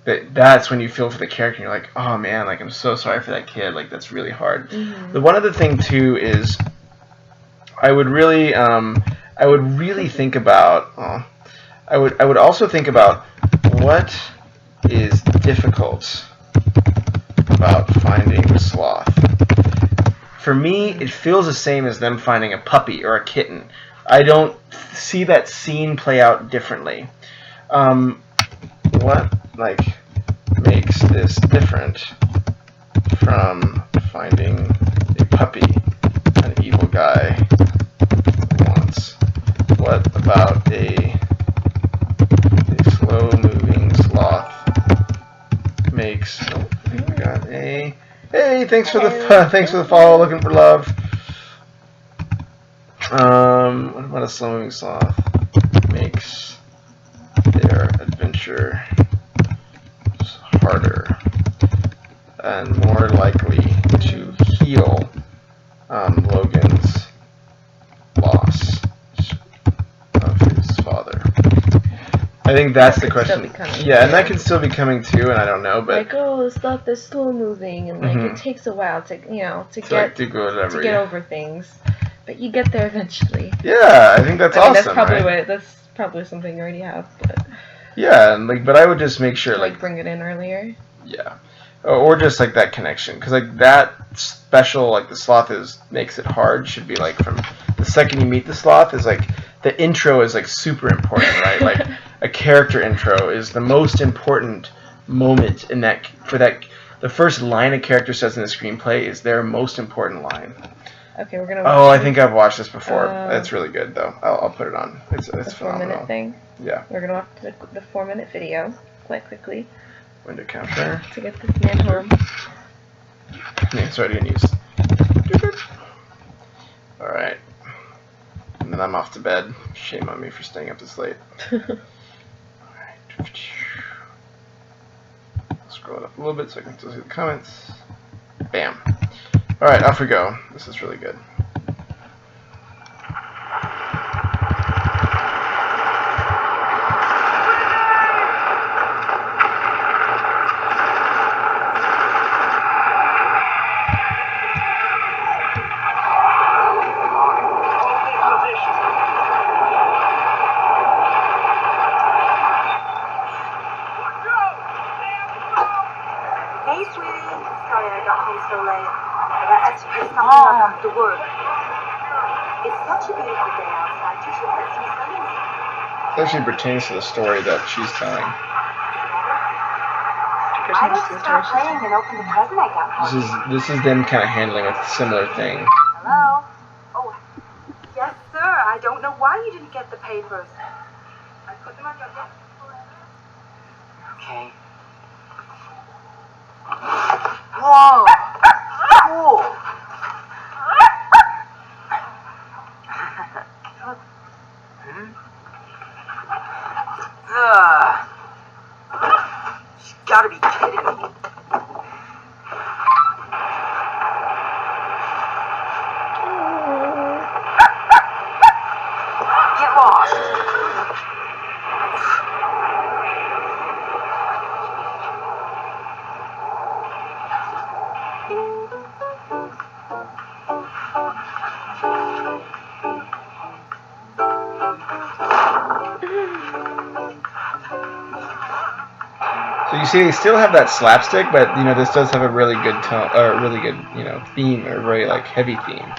that's when you feel for the character. You're like, oh man, like I'm so sorry for that kid. Like that's really hard. The one other thing too is I would really think about. I would also think about what is difficult about finding the sloth. For me, it feels the same as them finding a puppy or a kitten. I don't see that scene play out differently. What like makes this different from finding a puppy an evil guy wants? What about a slow-moving sloth makes? Oh, I think we got a. Hey, thanks for the follow. Looking for love. What about a slow-moving sloth makes their adventure harder and more likely to heal Logan's loss of his father? I think that's the question. Yeah, and that can still be coming too, and I don't know, but like, oh, the stuff is slow moving, and like it takes a while to get over things, but you get there eventually. Yeah, I think that's awesome. That's probably right? that's probably something you already have, but Yeah, and like, but I would just make sure Like bring it in earlier. yeah, or just like that connection, because like that special, like the sloth makes it hard, should be like from the second you meet the sloth, is like the intro is like super important, right? Like a character intro is the most important moment in that the first line a character says in a screenplay is their most important line. Okay, we're gonna watch Oh, I think I've watched this before. Uh, It's really good though. I'll put it on. It's the phenomenal. 4-minute thing. Yeah. We're gonna watch the 4-minute video quite quickly Window capture. to get this man home. Yeah, sorry, I didn't use. All right. And then I'm off to bed. Shame on me for staying up this late. Alright. Scroll it up a little bit so I can still see the comments. Bam. Alright, off we go. This is really good. Hey, sweetie. Sorry I got home so late. But it's something I have to work. It's such a beautiful day outside. You should get some sunshine. It actually pertains to the story that she's telling. Why don't you stop playing and open the present I got for you? This is them kind of handling a similar thing. Hello? Oh, yes, sir. I don't know why you didn't get the papers. I put them on your desk forever. Okay. Whoa! Cool! You gotta be kidding me. Get lost. So you see, they still have that slapstick, but you know this does have a really good tone, or really good, you know, theme, or very like heavy theme.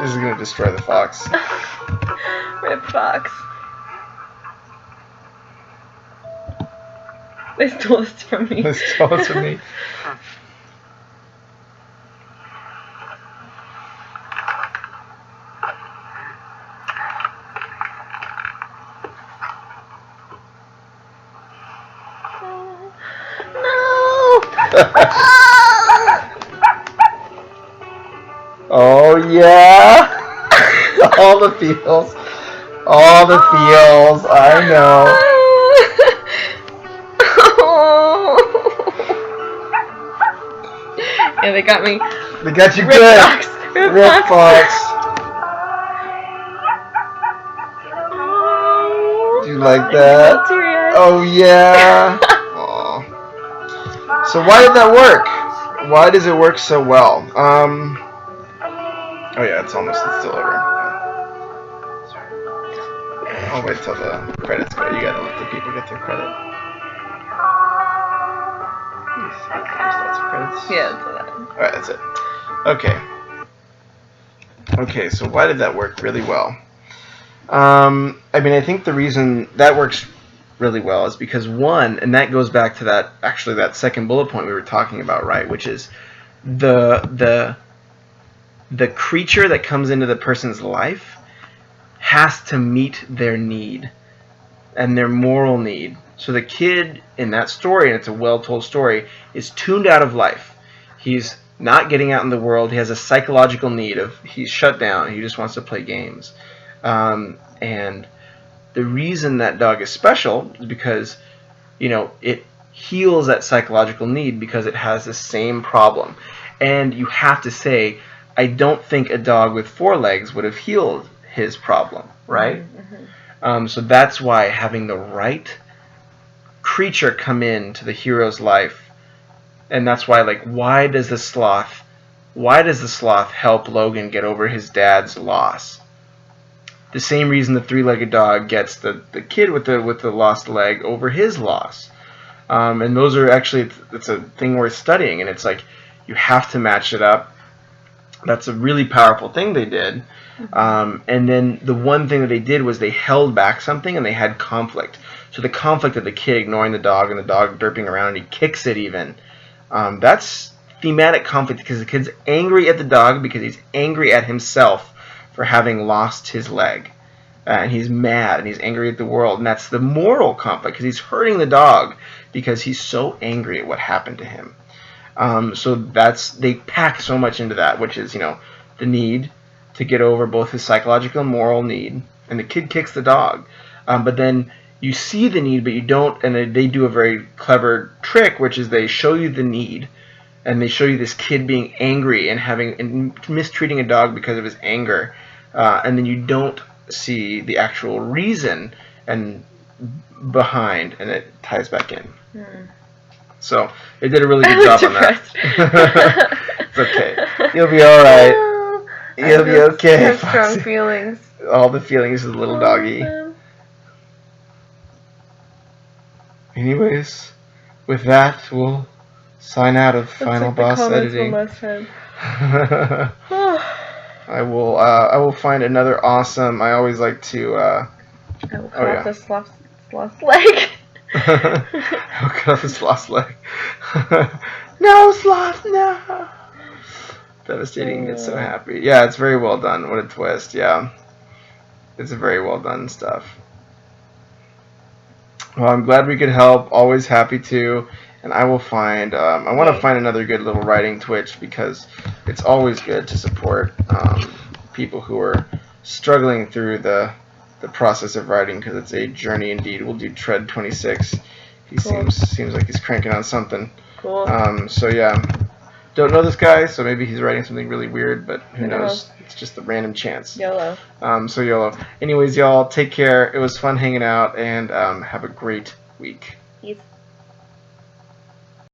This is gonna destroy the fox. Rip fox. They stole this from me. This stole it from me. Oh yeah! All the feels. All the feels. I know. Yeah, they got me. They got you Rip good. fox. Rip fox. Do you like that? Oh yeah. Aw. So why did that work? Why does it work so well? Oh yeah, it's still over. I'll wait till the credits go. You gotta let the people get their credit. Lots of credits. Yeah, that's that. Alright, that's it. Okay. Okay, so why did that work really well? I mean, I think the reason that works really well is because one, and that goes back to that second bullet point we were talking about, right? Which is the creature that comes into the person's life has to meet their need. and their moral need. So the kid in that story, and it's a well-told story, is tuned out of life. He's not getting out in the world. He has a psychological need of, he's shut down. He just wants to play games. And the reason that dog is special is because, you know, it heals that psychological need because it has the same problem. And you have to say, I don't think a dog with 4 legs would have healed his problem, right? Mm-hmm. So that's why having the right creature come into the hero's life, and that's why, like, why does the sloth help Logan get over his dad's loss? The same reason the 3-legged dog gets the kid with the lost leg over his loss. And those are actually, it's a thing worth studying, and it's like you have to match it up. That's a really powerful thing they did. And then the one thing that they did was they held back something and they had conflict. So the conflict of the kid ignoring the dog and the dog derping around and he kicks it even. That's thematic conflict because the kid's angry at the dog because he's angry at himself for having lost his leg. And he's mad and he's angry at the world. And that's the moral conflict because he's hurting the dog because he's so angry at what happened to him. So they pack so much into that, which is, you know, the need to get over both his psychological and moral need. And the kid kicks the dog. But then you see the need, but you don't, and they do a very clever trick, which is they show you the need, and they show you this kid being angry and mistreating a dog because of his anger, and then you don't see the actual reason and behind, and it ties back in. So they did a really good job on that. It's okay. You'll be all right. You'll be okay. I have strong feelings. All the feelings of the little doggy. Anyways, with that, we'll sign out of Final Boss Editing. I will find another awesome. I always like to. I will cut off the sloth's leg. I'll cut off the sloth's leg. No, sloth, no. Devastating. Gets so happy. Yeah, it's very well done. What a twist. Yeah, it's very well done stuff. Well, I'm glad we could help. Always happy to. And I will find, I want to find another good little writing Twitch because it's always good to support people who are struggling through the process of writing because it's a journey indeed. We'll do Tread 26. He seems like he's cranking on something. Cool. So yeah, don't know this guy, so maybe he's writing something really weird, but who knows? It's just a random chance. YOLO. So YOLO. Anyways, y'all, take care. It was fun hanging out, and have a great week. Peace.